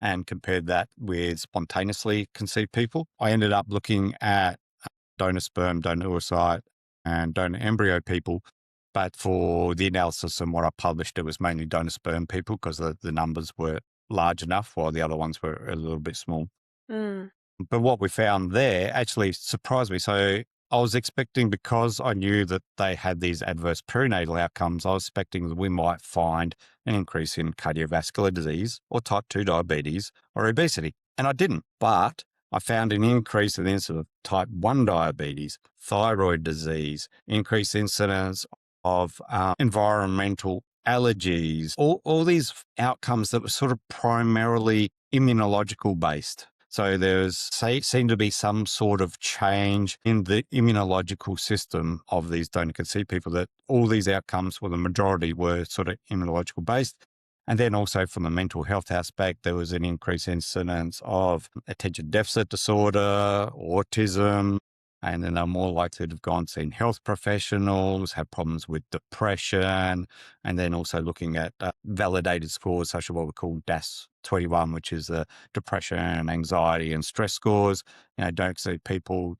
and compared that with spontaneously conceived people. I ended up looking at donor sperm, donor oocyte, and donor embryo people. But for the analysis and what I published, it was mainly donor sperm people, because the numbers were large enough, while the other ones were a little bit small. Mm. But what we found there actually surprised me. So I was expecting, because I knew that they had these adverse perinatal outcomes, I was expecting that we might find an increase in cardiovascular disease or type 2 diabetes or obesity. And I didn't. But I found an increase in the incidence of type 1 diabetes, thyroid disease, increased incidence of environmental allergies, all these outcomes that were sort of primarily immunological based. So seemed to be some sort of change in the immunological system of these donor-conceived people, that all these outcomes, well, the majority were sort of immunological based. And then also from a mental health aspect, there was an increased incidence of attention deficit disorder, autism, and then they're more likely to have gone seen health professionals, have problems with depression, and then also looking at validated scores such as what we call DAS-21, which is the depression, anxiety, and stress scores. Don't see people,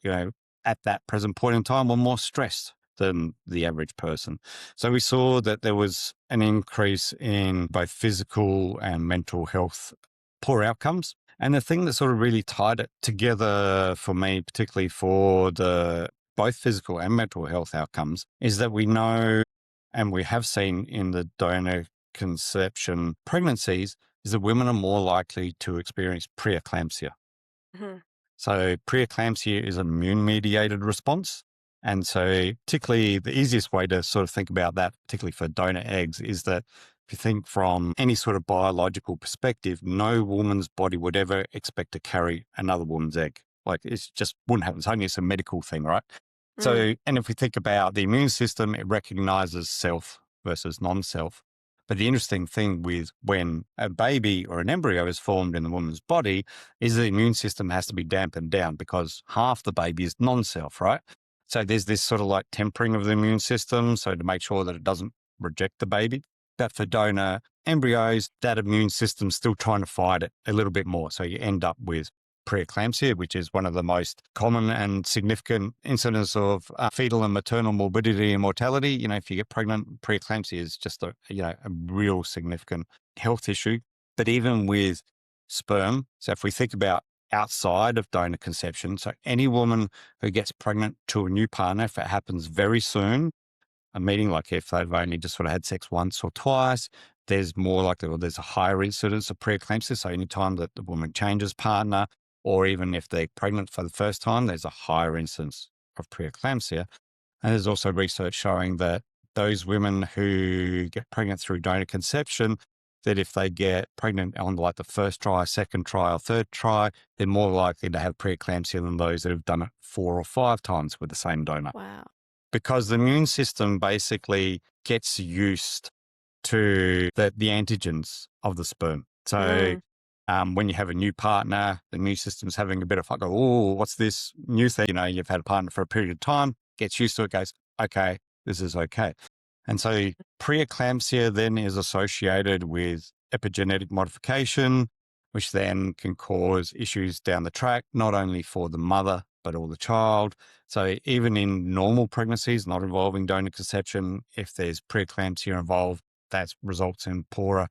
at that present point in time were more stressed than the average person. So we saw that there was an increase in both physical and mental health poor outcomes. And the thing that sort of really tied it together for me, particularly for the both physical and mental health outcomes, is that we know, and we have seen in the donor conception pregnancies, is that women are more likely to experience preeclampsia. Mhm. So preeclampsia is an immune-mediated response. And so particularly the easiest way to sort of think about that, particularly for donor eggs, is that if you think from any sort of biological perspective, no woman's body would ever expect to carry another woman's egg. Like it just wouldn't happen. It's only a medical thing, right? So, and if we think about the immune system, it recognizes self versus non-self. But the interesting thing with when a baby or an embryo is formed in the woman's body is the immune system has to be dampened down because half the baby is non-self, right? So there's this sort of like tempering of the immune system, so to make sure that it doesn't reject the baby. But for donor embryos, that immune system's still trying to fight it a little bit more. So you end up with preeclampsia, which is one of the most common and significant incidents of fetal and maternal morbidity and mortality. If you get pregnant, preeclampsia is just a real significant health issue. But even with sperm, so if we think about outside of donor conception, so any woman who gets pregnant to a new partner, if it happens very soon, a meeting, like if they've only just sort of had sex once or twice, there's more likely, or there's a higher incidence of preeclampsia. So anytime that the woman changes partner, or even if they're pregnant for the first time, there's a higher incidence of preeclampsia. And there's also research showing that those women who get pregnant through donor conception, that if they get pregnant on like the first try, second try, or third try, they're more likely to have preeclampsia than those that have done it 4 or 5 times with the same donor. Wow. Because the immune system basically gets used to the antigens of the sperm. So when you have a new partner, the immune system's having a bit of, oh, what's this new thing? You've had a partner for a period of time, gets used to it, goes, okay, this is okay. And so preeclampsia then is associated with epigenetic modification, which then can cause issues down the track, not only for the mother, but all the child. So even in normal pregnancies, not involving donor conception, if there's preeclampsia involved, that results in poorer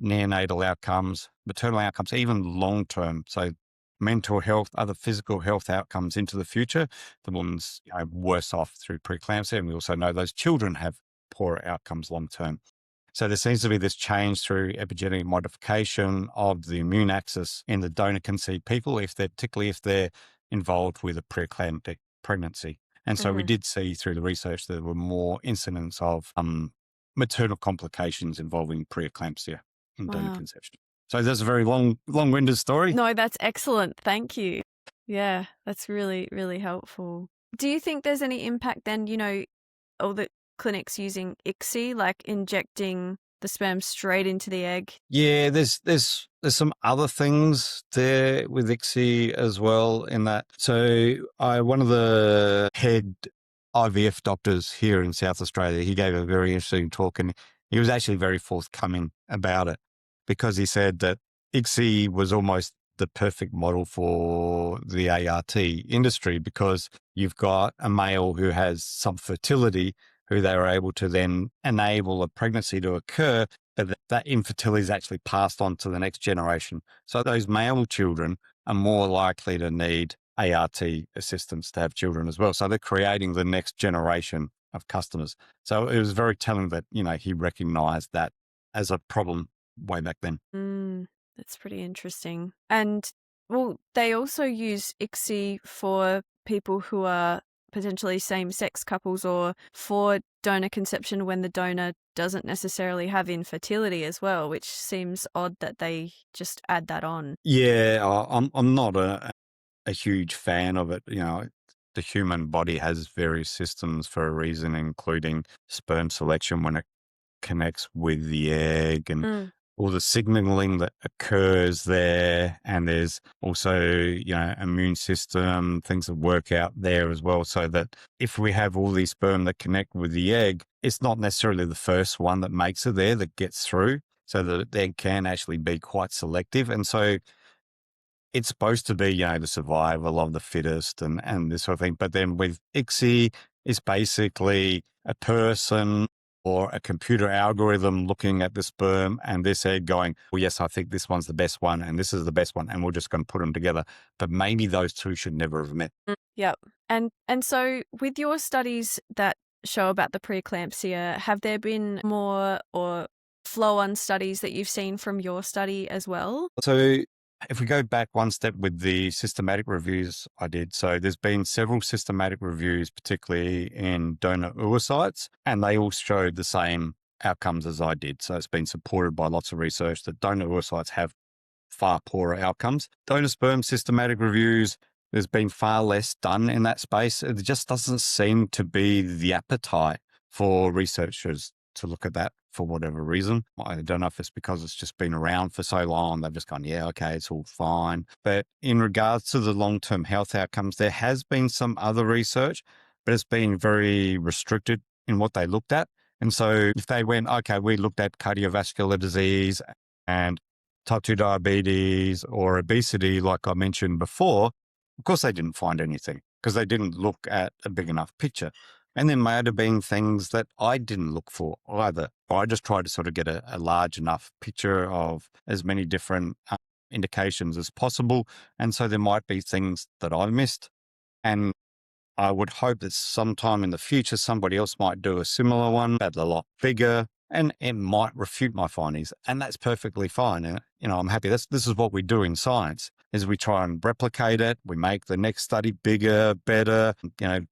neonatal outcomes, maternal outcomes, even long-term. So mental health, other physical health outcomes into the future, the woman's worse off through preeclampsia. And we also know those children have poorer outcomes long-term. So there seems to be this change through epigenetic modification of the immune axis in the donor conceived people, particularly if they're involved with a preeclamptic pregnancy. And so we did see through the research that there were more incidents of maternal complications involving preeclampsia in donor conception. So that's a very long-winded story. No, that's excellent. Thank you. Yeah, that's really, really helpful. Do you think there's any impact then, all the clinics using ICSI, like injecting the sperm straight into the egg? Yeah, there's some other things there with ICSI as well in that. So one of the head IVF doctors here in South Australia, he gave a very interesting talk, and he was actually very forthcoming about it because he said that ICSI was almost the perfect model for the ART industry because you've got a male who has some fertility who they were able to then enable a pregnancy to occur, but that infertility is actually passed on to the next generation. So those male children are more likely to need ART assistance to have children as well. So they're creating the next generation of customers. So it was very telling that, he recognized that as a problem way back then. That's pretty interesting. And, they also use ICSI for people who are potentially same-sex couples or for donor conception when the donor doesn't necessarily have infertility as well, which seems odd that they just add that on. Yeah, I'm not a huge fan of it. The human body has various systems for a reason, including sperm selection when it connects with the egg and all the signaling that occurs there. And there's also, immune system, things that work out there as well. So that if we have all these sperm that connect with the egg, it's not necessarily the first one that makes it there that gets through. So that the egg can actually be quite selective. And so it's supposed to be, the survival of the fittest and this sort of thing. But then with ICSI, it's basically a person or a computer algorithm looking at the sperm and this egg going, well, yes, I think this one's the best one and this is the best one, and we're just going to put them together. But maybe those two should never have met. Yep. And so with your studies that show about the preeclampsia, have there been more or flow-on studies that you've seen from your study as well? So if we go back one step with the systematic reviews I did, so there's been several systematic reviews, particularly in donor oocytes, and they all showed the same outcomes as I did. So it's been supported by lots of research that donor oocytes have far poorer outcomes. Donor sperm systematic reviews, there's been far less done in that space. It just doesn't seem to be the appetite for researchers to look at that for whatever reason. I don't know if it's because it's just been around for so long. They've just gone, yeah, okay, it's all fine. But in regards to the long-term health outcomes, there has been some other research, but it's been very restricted in what they looked at. And so if they went, okay, we looked at cardiovascular disease and type 2 diabetes or obesity, like I mentioned before, of course they didn't find anything because they didn't look at a big enough picture. And there might have been things that I didn't look for either. I just tried to sort of get a large enough picture of as many different indications as possible. And so there might be things that I missed. And I would hope that sometime in the future, somebody else might do a similar one that's a lot bigger and it might refute my findings. And that's perfectly fine. And, I'm happy. This is what we do in science, is we try and replicate it. We make the next study bigger, better,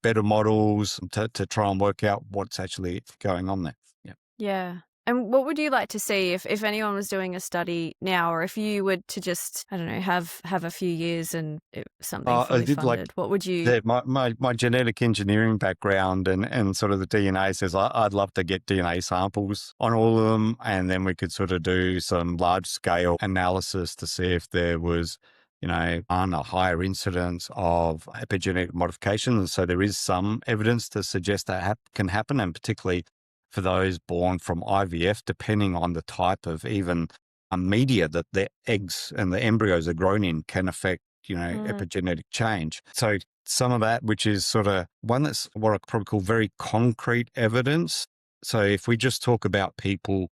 better models to try and work out what's actually going on there. Yeah. Yeah. And what would you like to see if anyone was doing a study now, or if you were to just, I don't know, have a few years and something fully funded? What would you... My genetic engineering background and sort of the DNA says I'd love to get DNA samples on all of them, and then we could sort of do some large scale analysis to see if there was, a higher incidence of epigenetic modification. And so there is some evidence to suggest that can happen, and particularly for those born from IVF, depending on the type of even a media that the eggs and the embryos are grown in, can affect, epigenetic change. So some of that, which is sort of one that's what I probably call very concrete evidence. So if we just talk about people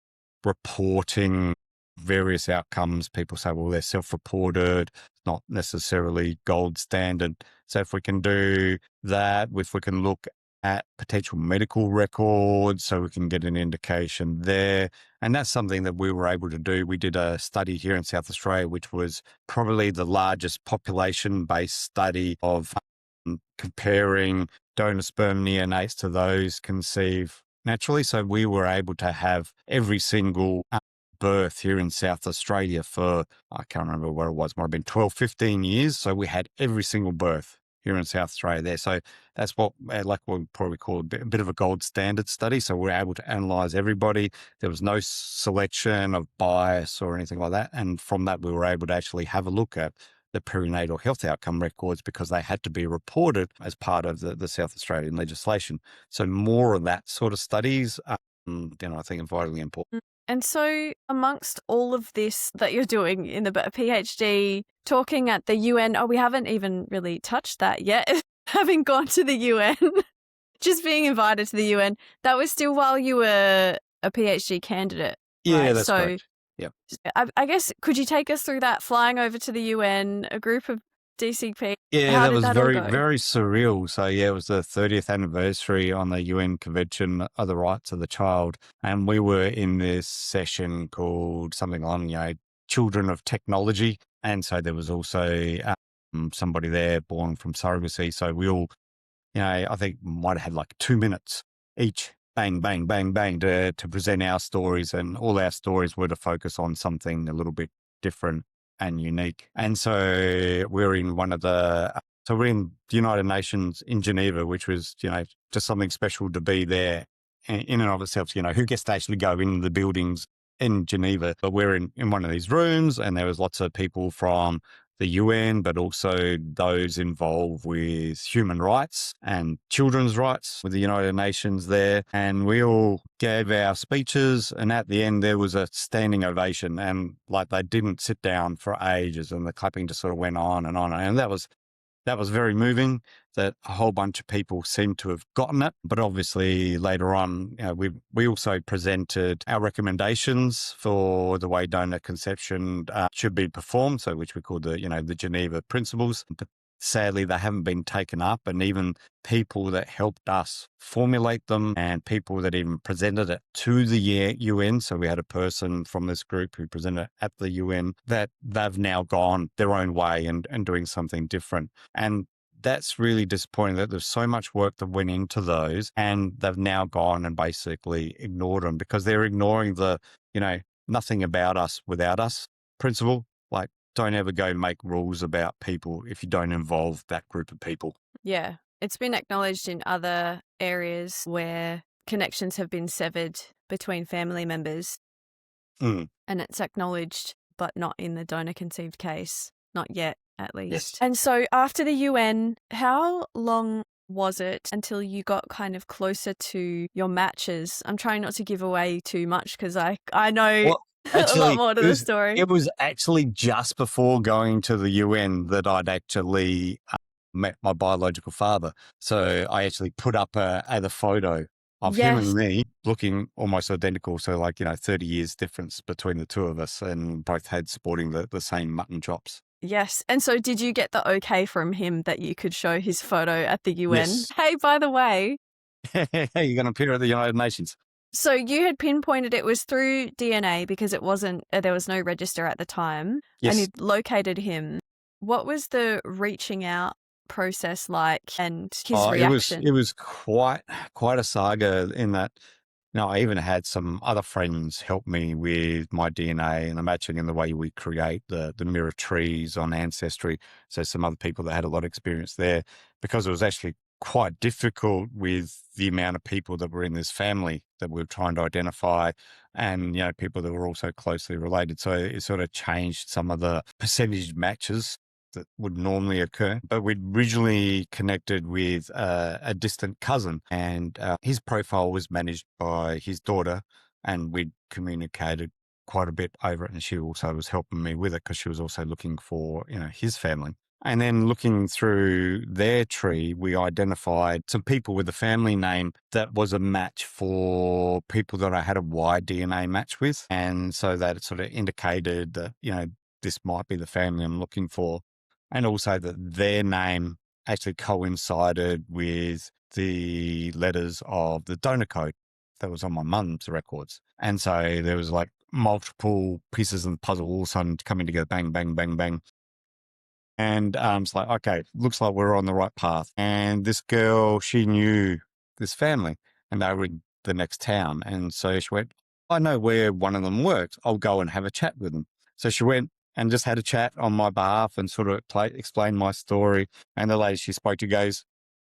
reporting various outcomes, people say, well, they're self-reported, not necessarily gold standard. So if we can do that, if we can look at potential medical records so we can get an indication there. And that's something that we were able to do. We did a study here in South Australia, which was probably the largest population-based study of comparing donor sperm neonates to those conceived naturally. So we were able to have every single birth here in South Australia for, I can't remember where it was, might have been 12, 15 years. So we had every single birth here in South Australia there. So that's what we probably call a bit of a gold standard study. So we're able to analyze everybody. There was no selection of bias or anything like that. And from that, we were able to actually have a look at the perinatal health outcome records because they had to be reported as part of the South Australian legislation. So more of that sort of studies, I think are vitally important. And so amongst all of this that you're doing in the PhD, talking at the UN, we haven't even really touched that yet, having gone to the UN, just being invited to the UN, that was still while you were a PhD candidate. Yeah, right? that's correct. Yeah. I guess, could you take us through that, flying over to the UN, a group of DCP? Yeah, that was very, very surreal. So yeah, it was the 30th anniversary on the UN Convention of the Rights of the Child. And we were in this session called something along, Children of Technology. And so there was also somebody there born from surrogacy. So we all, I think might have had like 2 minutes each, bang, bang, bang, bang, to present our stories. And all our stories were to focus on something a little bit different and unique. And so we're in we're in the United Nations in Geneva, which was, just something special to be there in and of itself. Who gets to actually go in the buildings in Geneva. But we're in one of these rooms, and there was lots of people from the UN, but also those involved with human rights and children's rights with the United Nations there. And we all gave our speeches, and at the end there was a standing ovation, and like they didn't sit down for ages, and the clapping just sort of went on and on. And that was very moving, that a whole bunch of people seemed to have gotten it. But obviously later on, we also presented our recommendations for the way donor conception should be performed, so which we call the Geneva principles. But sadly, they haven't been taken up, and even people that helped us formulate them and people that even presented it to the UN. So we had a person from this group who presented it at the UN, that they've now gone their own way and doing something different. And that's really disappointing, that there's so much work that went into those, and they've now gone and basically ignored them, because they're ignoring the, nothing about us without us principle. Like, don't ever go make rules about people if you don't involve that group of people. Yeah. It's been acknowledged in other areas where connections have been severed between family members. Mm. And it's acknowledged, but not in the donor conceived case. Not yet, at least. Yes. And so after the UN, how long was it until you got kind of closer to your matches? I'm trying not to give away too much, because I know a lot more to the story. It was actually just before going to the UN that I'd actually met my biological father. So I actually put up a photo of him and me looking almost identical. So 30 years difference between the two of us, and both had sporting the same mutton chops. Yes. And so did you get the okay from him that you could show his photo at the UN? Yes. Hey, by the way. Hey, you're going to appear at the United Nations. So you had pinpointed it was through DNA, because it wasn't, there was no register at the time. Yes. And you located him. What was the reaching out process like, and his reaction? It was quite a saga, in that, I even had some other friends help me with my DNA and the matching and the way we create the mirror trees on Ancestry. So some other people that had a lot of experience there, because it was actually quite difficult with the amount of people that were in this family that we were trying to identify, and, people that were also closely related. So it sort of changed some of the percentage matches that would normally occur. But we'd originally connected with a distant cousin, and his profile was managed by his daughter, and we'd communicated quite a bit over it, and she also was helping me with it, because she was also looking for his family. And then looking through their tree, we identified some people with a family name that was a match for people that I had a Y DNA match with. And so that sort of indicated that, this might be the family I'm looking for. And also that their name actually coincided with the letters of the donor code that was on my mum's records. And so there was multiple pieces of the puzzle all of a sudden coming together, bang, bang, bang, bang. And it's like, okay, looks like we're on the right path. And this girl, she knew this family, and they were in the next town. And so she went, I know where one of them works. I'll go and have a chat with them. So she went and just had a chat on my behalf and sort of explained my story. And the lady she spoke to goes,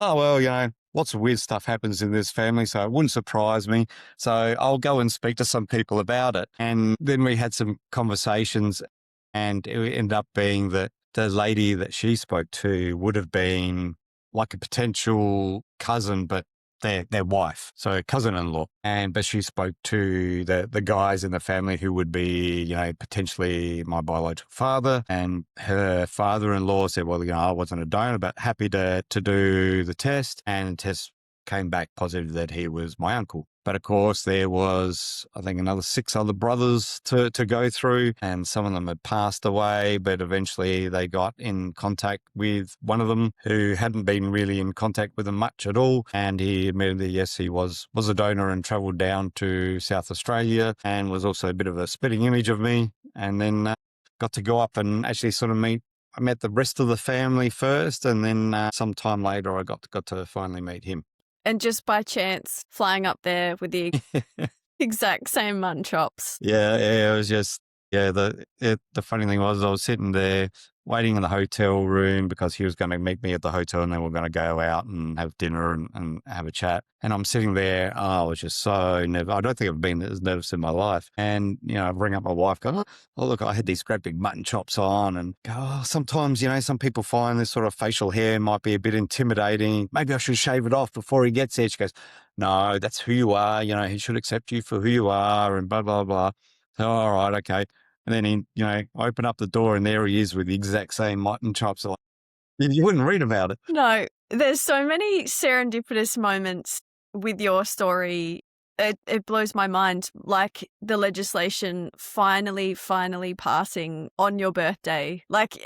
oh, well, lots of weird stuff happens in this family, so it wouldn't surprise me. So I'll go and speak to some people about it. And then we had some conversations, and it ended up being that the lady that she spoke to would have been like a potential cousin, but their wife, so cousin-in-law. But she spoke to the guys in the family who would be, potentially my biological father. And her father-in-law said, well, I wasn't a donor, but happy to do the test. And the test came back positive that he was my uncle. But of course, there was, I think, another 6 other brothers to go through, and some of them had passed away, but eventually they got in contact with one of them who hadn't been really in contact with them much at all. And he admitted that, yes, he was a donor and travelled down to South Australia, and was also a bit of a spitting image of me. And then got to go up and actually sort of I met the rest of the family first, and then some time later I got to finally meet him. And just by chance, flying up there with the exact same mutton chops. Yeah, it was just, the funny thing was I was sitting there waiting in the hotel room because he was going to meet me at the hotel and then we're going to go out and have dinner and have a chat. And I'm sitting there, I was just so nervous. I don't think I've been as nervous in my life. And, I ring up my wife, go, oh, look, I had these great big mutton chops on, and go, sometimes, some people find this sort of facial hair might be a bit intimidating. Maybe I should shave it off before he gets there. She goes, no, that's who you are. He should accept you for who you are, and blah, blah, blah. So, all right, okay. And then I open up the door and there he is with the exact same mutton chops. Like, you wouldn't read about it. No, there's so many serendipitous moments with your story. It blows my mind, like the legislation finally passing on your birthday, like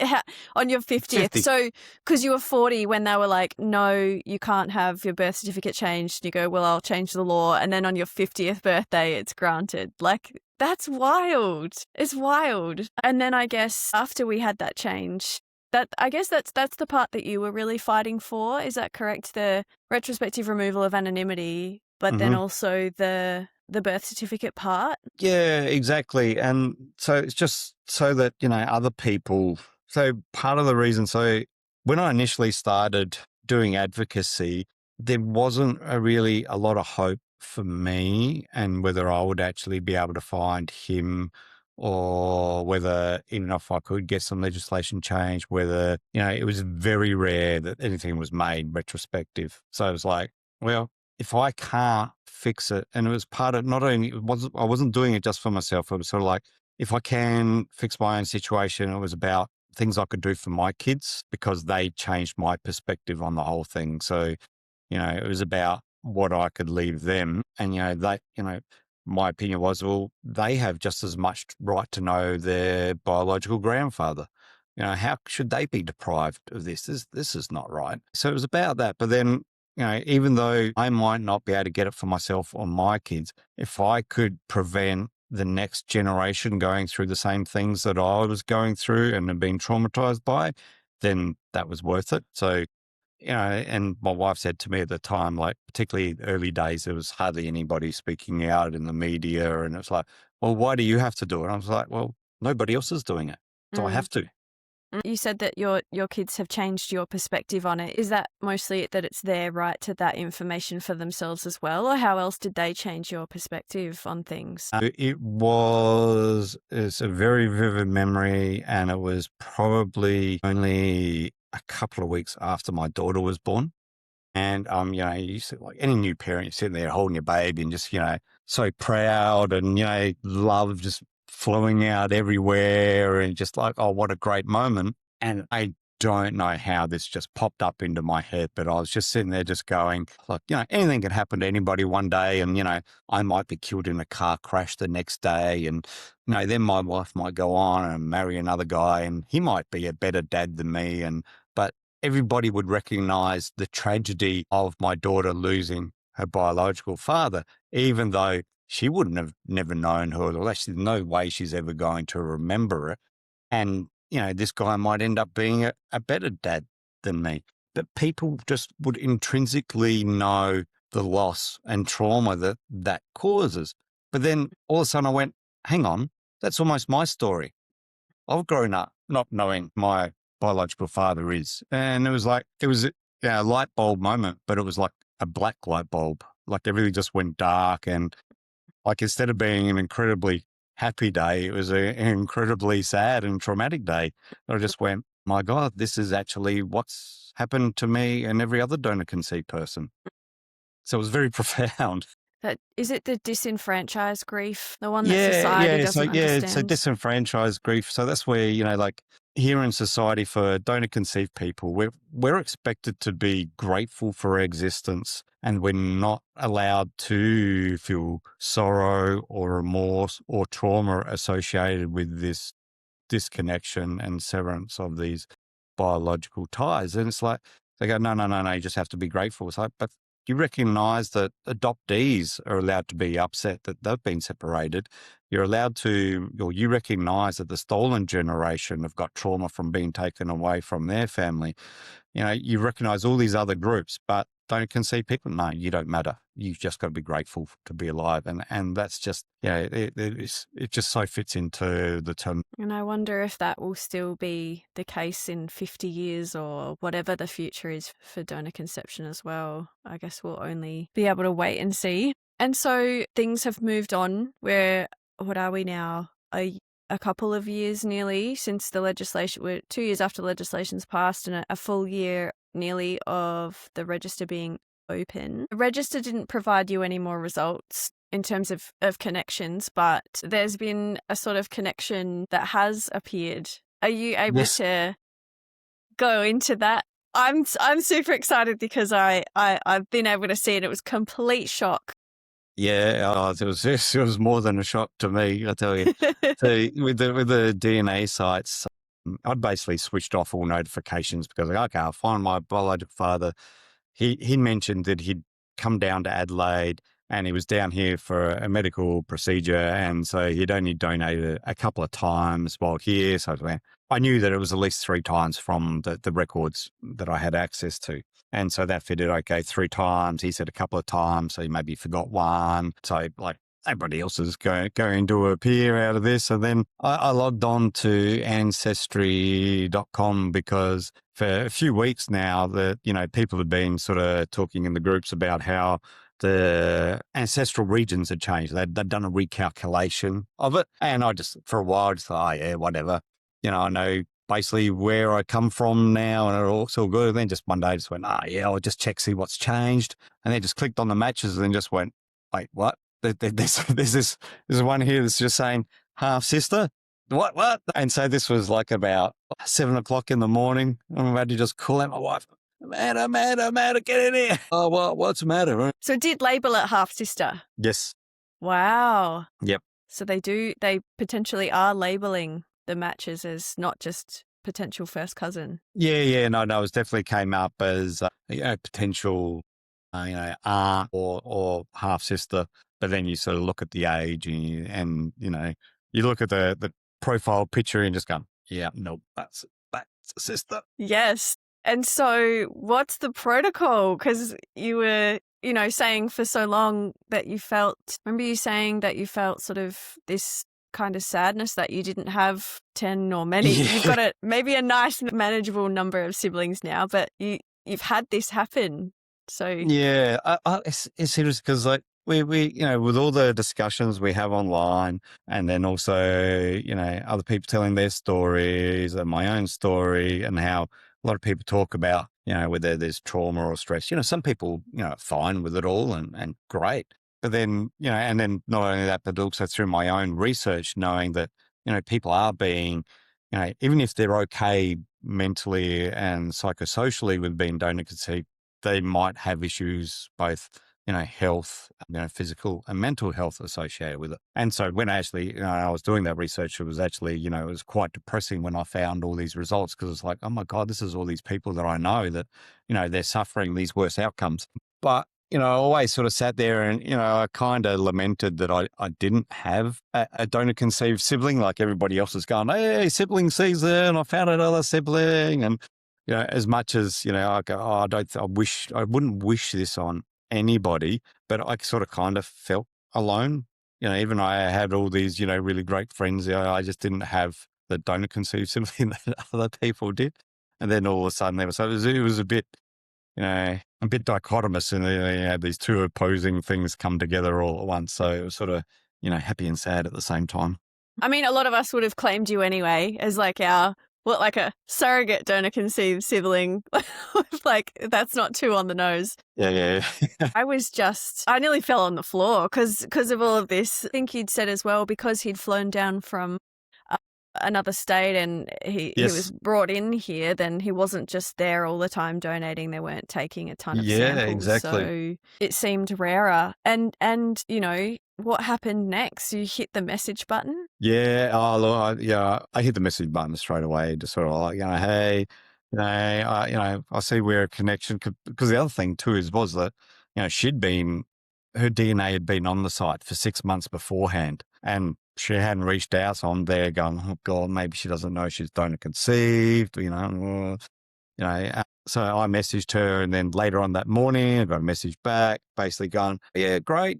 on your 50th. 50. So, because you were 40 when they were like, no, you can't have your birth certificate changed. You go, well, I'll change the law. And then on your 50th birthday, it's granted. Like, that's wild. It's wild. And then I guess after we had that change, that's the part that you were really fighting for. Is that correct? The retrospective removal of anonymity, but then also the birth certificate part? Yeah, exactly. And so it's just so that, other people. So part of the reason, so when I initially started doing advocacy, there wasn't really a lot of hope for me and whether I would actually be able to find him, or whether, even if I could get some legislation changed, whether, it was very rare that anything was made retrospective. So it was like, well, if I can't fix it, and it was part of, not only, I wasn't doing it just for myself. It was sort of like, if I can fix my own situation, it was about things I could do for my kids because they changed my perspective on the whole thing. So, it was about what I could leave them. And, my opinion was, well, they have just as much right to know their biological grandfather. How should they be deprived of this? This is not right. So it was about that. But then, even though I might not be able to get it for myself or my kids, if I could prevent the next generation going through the same things that I was going through and have been traumatized by, then that was worth it. So, and my wife said to me at the time, like, particularly early days, there was hardly anybody speaking out in the media. And it was like, well, why do you have to do it? And I was like, well, nobody else is doing it. So I have to. You said that your kids have changed your perspective on it. Is that mostly that it's their right to that information for themselves as well? Or how else did they change your perspective on things? It's a very vivid memory, and it was probably only a couple of weeks after my daughter was born. And, you sit like any new parent, you're sitting there holding your baby and just, so proud and, love just flowing out everywhere and just like, oh, what a great moment. And I don't know how this just popped up into my head, but I was just sitting there just going, like, anything can happen to anybody one day. And, I might be killed in a car crash the next day. And, then my wife might go on and marry another guy and he might be a better dad than me. But everybody would recognize the tragedy of my daughter losing her biological father, even though she wouldn't have never known her. There's no way she's ever going to remember it. And, this guy might end up being a better dad than me. But people just would intrinsically know the loss and trauma that causes. But then all of a sudden I went, hang on, that's almost my story. I've grown up not knowing my biological father is. And it was a light bulb moment, but it was like a black light bulb. Like everything just went dark, and like instead of being an incredibly happy day, it was an incredibly sad and traumatic day. I just went, my God, this is actually what's happened to me and every other donor conceived person. So it was very profound. Is it the disenfranchised grief, the one that society doesn't understand? So disenfranchised grief. So that's where, like here in society for donor conceived people, we're expected to be grateful for our existence, and we're not allowed to feel sorrow or remorse or trauma associated with this disconnection and severance of these biological ties. And it's like, they go, no, you just have to be grateful. It's like, but you recognize that adoptees are allowed to be upset that they've been separated. You're allowed to, or you recognize that the stolen generation have got trauma from being taken away from their family. You recognize all these other groups, but donor conceived people? No, you don't matter. You've just got to be grateful to be alive. And that's just, it just so fits into the term. And I wonder if that will still be the case in 50 years or whatever the future is for donor conception as well. I guess we'll only be able to wait and see. And so things have moved on. What are we now? A couple of years nearly since the legislation, we're 2 years after the legislation's passed, and a full year nearly of the register being open. The register didn't provide you any more results in terms of connections, but there's been a sort of connection that has appeared. Are you able to go into that? I'm super excited because I've been able to see it. It was complete shock. Yeah, it was more than a shock to me, I tell you. So with the DNA sites, I'd basically switched off all notifications because okay, I'll find my biological father. He mentioned that he'd come down to Adelaide and he was down here for a medical procedure, and so he'd only donated a couple of times while here. So I knew that it was at least 3 times from the records that I had access to. And so that fitted, okay, 3 times. He said a couple of times, so he maybe forgot one. So like everybody else is going to appear out of this. And then I logged on to ancestry.com because for a few weeks now that, people had been sort of talking in the groups about how the ancestral regions had changed. They'd done a recalculation of it. And I just, for a while, just thought, oh yeah, whatever. I know basically where I come from now, and it's all good. And then just one day I just went, I'll just check, see what's changed. And then just clicked on the matches and then just went, wait, what? There's this one here that's just saying half sister. What? And so this was like about 7 o'clock in the morning. I'm about to just call out my wife. Matter, get in here. Oh, what's the matter? So it did label it half sister. Yes. Wow. Yep. So they potentially are labeling the matches as not just potential first cousin. Yeah. No, it definitely came up as potential, aunt or half sister. But then you sort of look at the age and you look at the profile picture and just go, yeah, no, that's a sister. Yes. And so what's the protocol? Because you were, saying for so long that remember you saying that you felt sort of this kind of sadness that you didn't have 10 or many. Yeah. You've got maybe a nice manageable number of siblings now, but you've had this happen. So yeah, it's serious because like we with all the discussions we have online, and then also other people telling their stories and my own story, and how a lot of people talk about whether there's trauma or stress. Some people are fine with it all and great. But then, and then not only that, but also through my own research, knowing that, people are being, even if they're okay mentally and psychosocially with being donor conceived, they might have issues, both, health, physical and mental health associated with it. And so when I actually, I was doing that research, it was actually, it was quite depressing when I found all these results, because it's like, oh my God, this is all these people that I know that, they're suffering these worse outcomes. But I always sort of sat there and, I kind of lamented that I didn't have a donor conceived sibling, like everybody else is going, hey, sibling season, I found another sibling. And, as much as, I go, I wouldn't wish this on anybody, but I sort of kind of felt alone. Even I had all these, really great friends. I just didn't have the donor conceived sibling that other people did. And then all of a sudden it was a bit, a bit dichotomous, and they had these two opposing things come together all at once. So it was sort of, happy and sad at the same time. I mean, a lot of us would have claimed you anyway as like a surrogate donor conceived sibling. Like, that's not too on the nose. Yeah. I nearly fell on the floor because of all of this. I think he'd said as well, because he'd flown down from another state and he was brought in here, then he wasn't just there all the time donating. They weren't taking a ton of samples. Exactly. So it seemed rarer. And what happened next? You hit the message button? Yeah. I hit the message button straight away, just sort of like, hey, I see we're a connection. Because the other thing too was that, her DNA had been on the site for 6 months beforehand, and she hadn't reached out. So I'm there going, oh God, maybe she doesn't know she's donor conceived, So I messaged her, and then later on that morning, I got a message back basically going, yeah, great.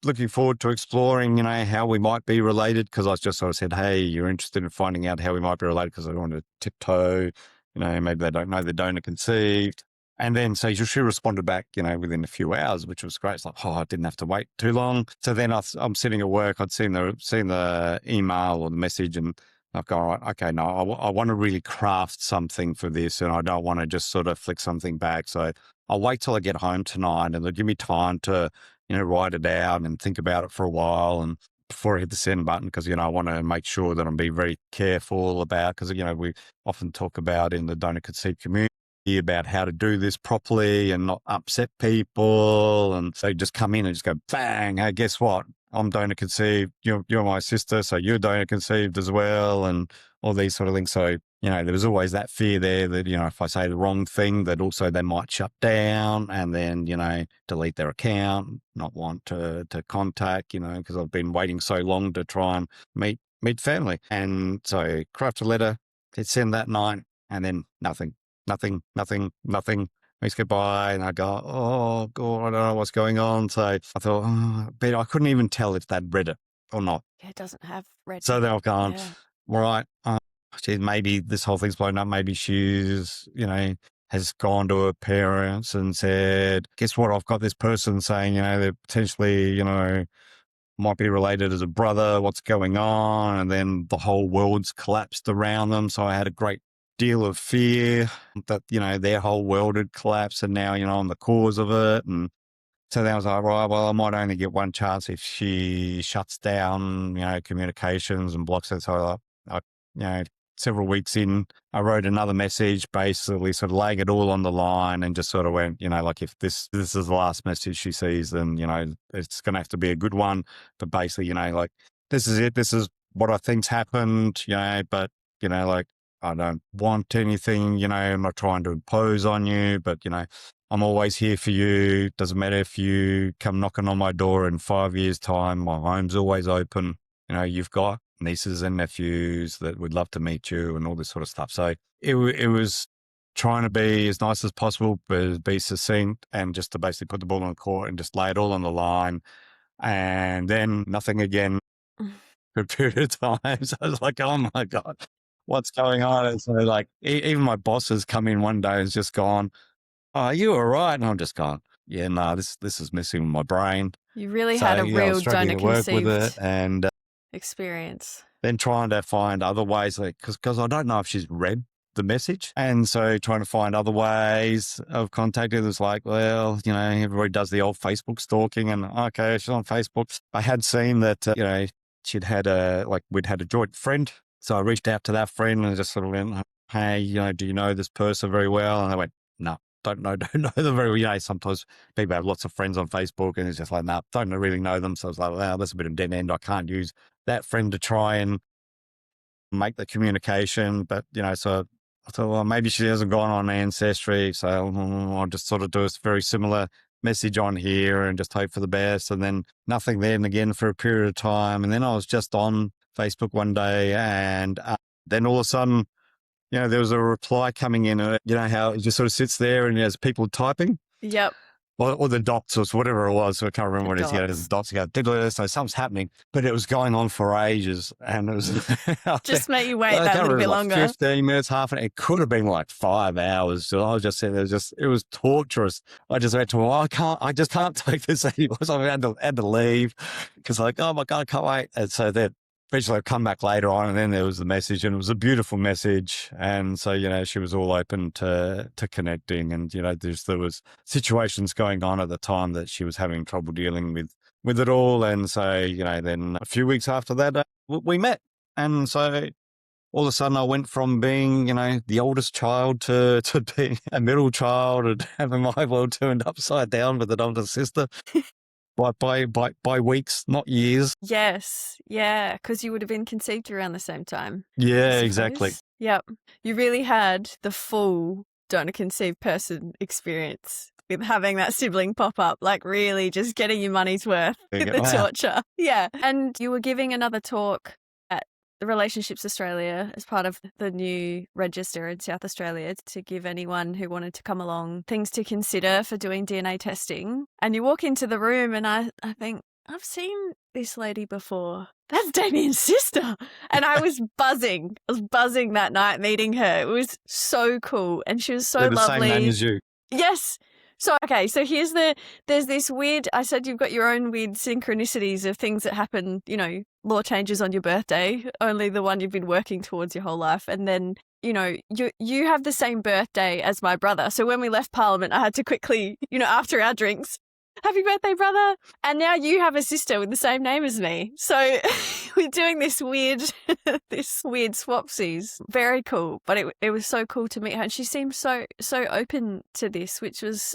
Looking forward to exploring, how we might be related. Cause I just sort of said, hey, you're interested in finding out how we might be related. Cause I don't want to tiptoe, maybe they don't know the donor conceived. And then so she responded back, within a few hours, which was great. It's like, I didn't have to wait too long. So then I'm sitting at work. I'd seen the email or the message, and I've gone, all right, okay, no, I want to really craft something for this, and I don't want to just sort of flick something back. So I'll wait till I get home tonight, and they'll give me time to, write it out and think about it for a while, and before I hit the send button, because, I want to make sure that I'm being very careful about, because, we often talk about in the donor conceived community about how to do this properly and not upset people. And so just come in and just go, bang, hey, guess what? I'm donor conceived. You're my sister, so you're donor conceived as well, and all these sort of things. So, there was always that fear there that, if I say the wrong thing, that also they might shut down and then, delete their account, not want to contact, because I've been waiting so long to try and meet family. And so craft a letter, hit send that night, and then nothing. Weeks go by, and I go, oh, God, I don't know what's going on. So I thought, but I couldn't even tell if they'd read it or not. It doesn't have read. So then I've gone, Yeah. all right, geez, maybe this whole thing's blown up. Maybe she's, has gone to her parents and said, guess what? I've got this person saying, they're potentially, might be related as a brother. What's going on? And then the whole world's collapsed around them. So I had a great deal of fear that, their whole world had collapsed, and now, I'm the cause of it. And so then I was like, right, well, I might only get one chance if she shuts down, communications and blocks it. So several weeks in, I wrote another message, basically sort of laying it all on the line, and just sort of went, like, if this is the last message she sees, then, it's going to have to be a good one. But basically, like, this is it. This is what I think's happened, but, like, I don't want anything, I'm not trying to impose on you, but, I'm always here for you. Doesn't matter if you come knocking on my door in 5 years' time, my home's always open. You've got nieces and nephews that would love to meet you, and all this sort of stuff. So it was trying to be as nice as possible, but be succinct, and just to basically put the ball on the court and just lay it all on the line. And then nothing again for a period of time. So I was like, oh my God, what's going on? And so, like, even my boss has come in one day and has just gone, oh, are you all right? And I'm just gone, yeah, no, this is missing in my brain. You really So, had a I real was struggling donor to work with it, conceived and experience. then trying to find other ways, like, because I don't know if she's read the message. And so trying to find other ways of contacting her. It's like, well, everybody does the old Facebook stalking, and okay, she's on Facebook. I had seen that, we'd had a joint friend. So I reached out to that friend and just sort of went, hey, do you know this person very well? And they went, no, don't know them very well. Sometimes people have lots of friends on Facebook, and it's just like, no, don't really know them. So I was like, well, that's a bit of a dead end. I can't use that friend to try and make the communication. But, so I thought, well, maybe she hasn't gone on Ancestry. So I'll just sort of do a very similar message on here and just hope for the best. And then nothing then again for a period of time. And then I was just on Facebook one day, and then all of a sudden, there was a reply coming in, and how it just sort of sits there and there's people typing. Yep. Or the dots or whatever it was. So I can't remember what it is. Dots. The dots go, so something's happening, but it was going on for ages. And it was just make you wait that little bit longer. 15 minutes, half an hour. It could have been like 5 hours. So I was just saying, it was torturous. I just went to, I just can't take this anymore. So I had to leave, because like, oh my God, I can't wait. And so then eventually I come back later on, and then there was the message, and it was a beautiful message. And so, she was all open to connecting, and, there was situations going on at the time that she was having trouble dealing with it all. And so, then a few weeks after that, we met. And so all of a sudden I went from being, the oldest child to being a middle child, and having my world turned upside down with an older sister. By weeks, not years. Yes. Yeah. Because you would have been conceived around the same time. Yeah, exactly. Yep. You really had the full donor conceived person experience with having that sibling pop up, like really just getting your money's worth with the torture. Yeah. And you were giving another talk at Relationships Australia as part of the new register in South Australia to give anyone who wanted to come along things to consider for doing DNA testing. And you walk into the room and I think, I've seen this lady before. That's Damian's sister. And I was buzzing. I was buzzing that night meeting her. It was so cool. And she was so They're the lovely. same name as you. Yes. So, okay, so there's this weird, I said you've got your own weird synchronicities of things that happen, law changes on your birthday, only the one you've been working towards your whole life. And then, you have the same birthday as my brother. So when we left Parliament, I had to quickly, after our drinks, happy birthday, brother. And now you have a sister with the same name as me. So we're doing this weird swapsies. Very cool. But it was so cool to meet her. And she seemed so open to this, which was,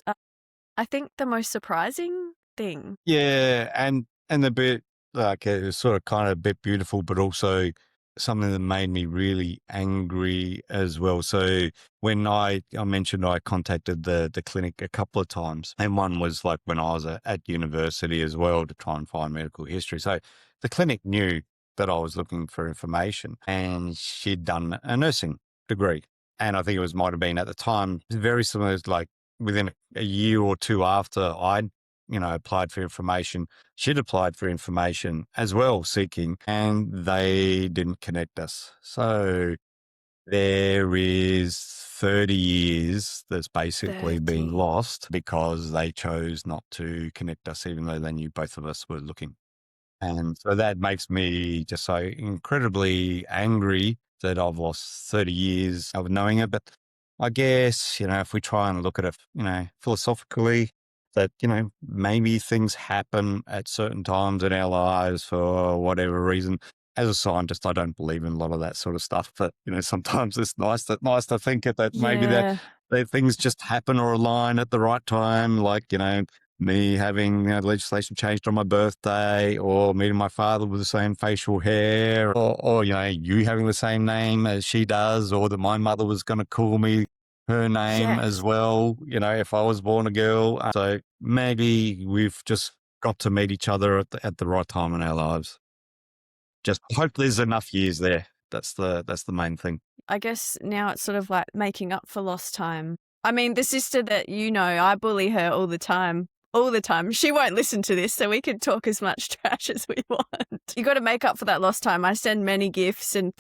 I think, the most surprising thing. Yeah. And a bit like it was sort of kind of a bit beautiful, but also something that made me really angry as well. So when I mentioned I contacted the clinic a couple of times, and one was like when I was at university as well to try and find medical history. So the clinic knew that I was looking for information, and she'd done a nursing degree. And I think might have been at the time very similar, like within a year or two after I'd applied for information. She'd applied for information as well, seeking, and they didn't connect us. So there is 30 years that's basically been lost because they chose not to connect us, even though they knew both of us were looking. And so that makes me just so incredibly angry that I've lost 30 years of knowing it. But I guess, if we try and look at it, philosophically, that, maybe things happen at certain times in our lives for whatever reason. As a scientist, I don't believe in a lot of that sort of stuff, but, sometimes it's nice to think that maybe that things just happen or align at the right time. Like, me having legislation changed on my birthday, or meeting my father with the same facial hair, or you having the same name as she does, or that my mother was going to call me her name as well, if I was born a girl. So maybe we've just got to meet each other at the right time in our lives. Just hope there's enough years there. That's the main thing. I guess now it's sort of like making up for lost time. I mean, the sister that I bully her all the time. She won't listen to this, so we can talk as much trash as we want. You got to make up for that lost time. I send many gifts and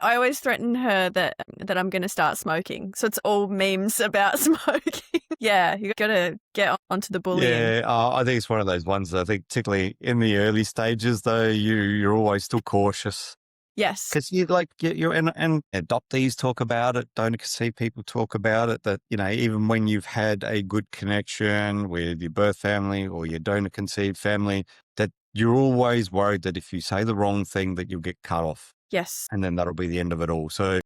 I always threaten her that I'm going to start smoking. So it's all memes about smoking. Yeah, you got to get onto the bullying. Yeah, I think it's one of those ones. I think particularly in the early stages, though, you're always still cautious. Yes. Because and adoptees talk about it, donor conceived people talk about it, that, even when you've had a good connection with your birth family or your donor conceived family, that you're always worried that if you say the wrong thing, that you'll get cut off. Yes. And then that'll be the end of it all. So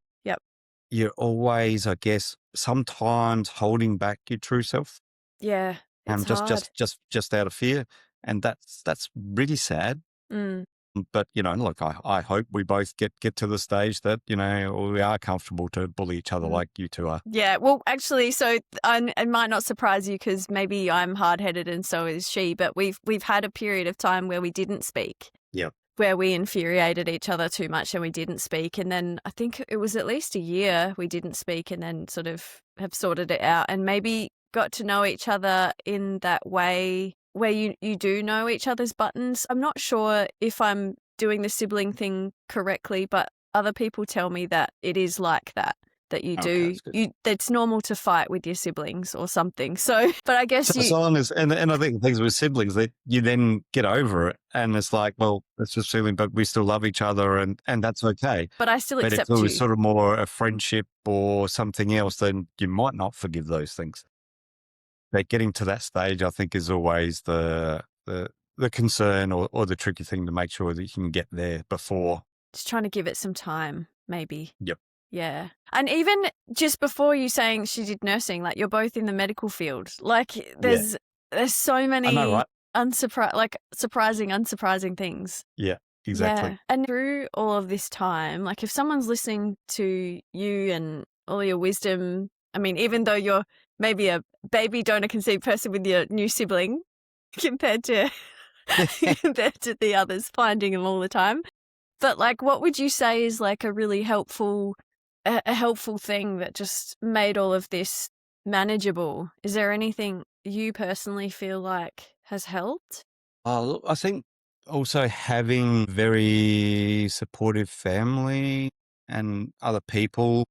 you're always, I guess, sometimes holding back your true self. Yeah. It's hard. Just out of fear. And that's really sad. Mm. But, look, I hope we both get to the stage that, we are comfortable to bully each other like you two are. Yeah, well, actually, so it might not surprise you because maybe I'm hard-headed and so is she, but we've had a period of time where we didn't speak. Yep. Where we infuriated each other too much and we didn't speak. And then I think it was at least a year we didn't speak and then sort of have sorted it out and maybe got to know each other in that way where you do know each other's buttons. I'm not sure if I'm doing the sibling thing correctly, but other people tell me that it is like that you do. It's normal to fight with your siblings or something. So, but I guess as long as, and I think things with siblings, that you then get over it and it's like, well, it's just sibling, but we still love each other and that's okay. But I still accept you. But if it was sort of more a friendship or something else, then you might not forgive those things. But getting to that stage, I think, is always the concern or the tricky thing to make sure that you can get there before. Just trying to give it some time, maybe. Yep. Yeah. And even just before you saying she did nursing, like you're both in the medical field. Like there's so many surprising, unsurprising things. Yeah, exactly. Yeah. And through all of this time, like if someone's listening to you and all your wisdom, I mean, even though you're maybe a baby donor conceived person with your new sibling compared to the others finding them all the time. But like, what would you say is like a really helpful, a helpful thing that just made all of this manageable? Is there anything you personally feel like has helped? Look, I think also having very supportive family and other people.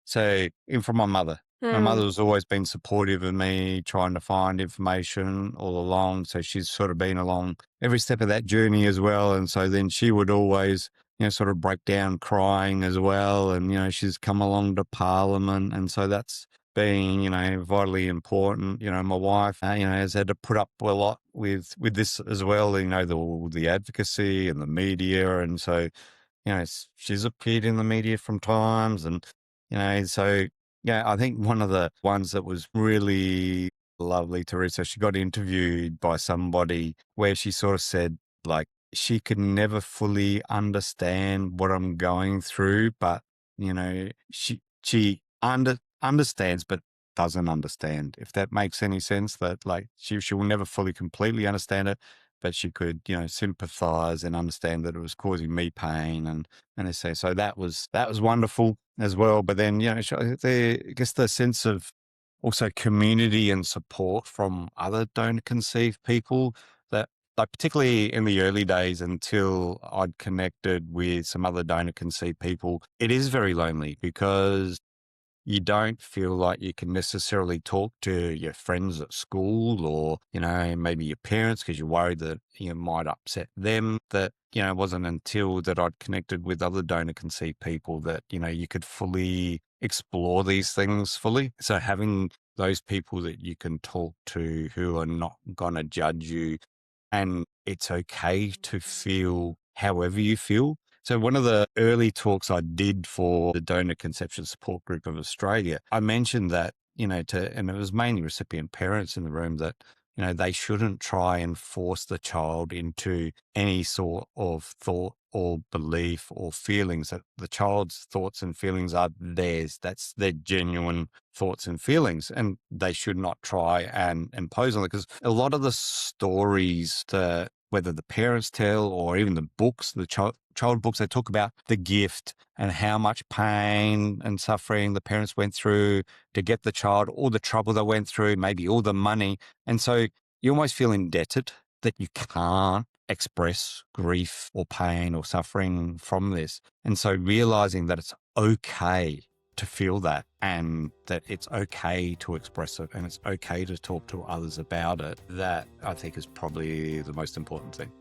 So, even from my mother. My mother has always been supportive of me trying to find information all along. So she's sort of been along every step of that journey as well. And so then she would always, sort of break down crying as well. And, she's come along to Parliament. And so that's been, vitally important. My wife, has had to put up a lot with this as well, the advocacy and the media. And so, she's appeared in the media from times and, so, yeah, I think one of the ones that was really lovely to read, so she got interviewed by somebody where she sort of said, like, she could never fully understand what I'm going through, but, she understands, but doesn't understand, if that makes any sense, that like she will never fully completely understand it, but she could, sympathize and understand that it was causing me pain. And they say, so that was wonderful as well. But then, I guess the sense of also community and support from other donor conceived people that, like, particularly in the early days until I'd connected with some other donor conceived people, it is very lonely because you don't feel like you can necessarily talk to your friends at school or, maybe your parents because you're worried that you might upset them. That, it wasn't until that I'd connected with other donor conceived people that, you could fully explore these things fully. So having those people that you can talk to who are not going to judge you, and it's okay to feel however you feel. So one of the early talks I did for the Donor Conception Support Group of Australia, I mentioned that, and it was mainly recipient parents in the room, that, they shouldn't try and force the child into any sort of thought or belief or feelings. That the child's thoughts and feelings are theirs. That's their genuine thoughts and feelings. And they should not try and impose on it, because a lot of the stories whether the parents tell or even the books, the child books, they talk about the gift and how much pain and suffering the parents went through to get the child, all the trouble they went through, maybe all the money. And so you almost feel indebted that you can't express grief or pain or suffering from this. And so realizing that it's okay to feel that, and that it's okay to express it, and it's okay to talk to others about it, that I think is probably the most important thing.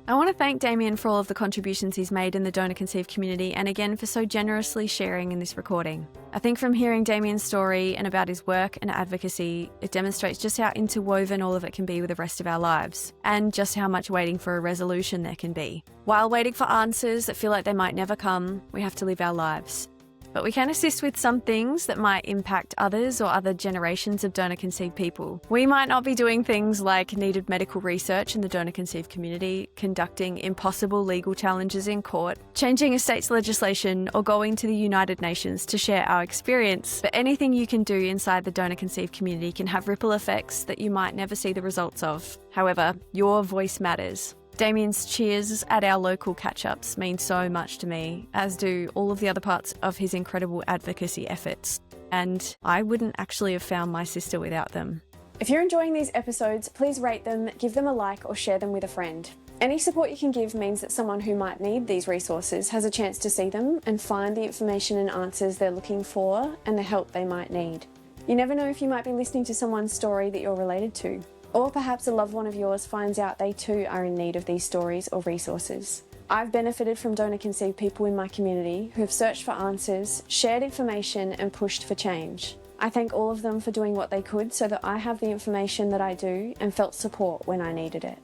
I want to thank Damian for all of the contributions he's made in the donor conceived community, and again for so generously sharing in this recording. I think from hearing Damian's story and about his work and advocacy, it demonstrates just how interwoven all of it can be with the rest of our lives, and just how much waiting for a resolution there can be. While waiting for answers that feel like they might never come, we have to live our lives. But we can assist with some things that might impact others or other generations of donor-conceived people. We might not be doing things like needed medical research in the donor-conceived community, conducting impossible legal challenges in court, changing a state's legislation, or going to the United Nations to share our experience. But anything you can do inside the donor-conceived community can have ripple effects that you might never see the results of. However, your voice matters. Damian's cheers at our local catch-ups mean so much to me, as do all of the other parts of his incredible advocacy efforts. And I wouldn't actually have found my sister without them. If you're enjoying these episodes, please rate them, give them a like, or share them with a friend. Any support you can give means that someone who might need these resources has a chance to see them and find the information and answers they're looking for and the help they might need. You never know if you might be listening to someone's story that you're related to. Or perhaps a loved one of yours finds out they too are in need of these stories or resources. I've benefited from donor-conceived people in my community who have searched for answers, shared information, and pushed for change. I thank all of them for doing what they could so that I have the information that I do and felt support when I needed it.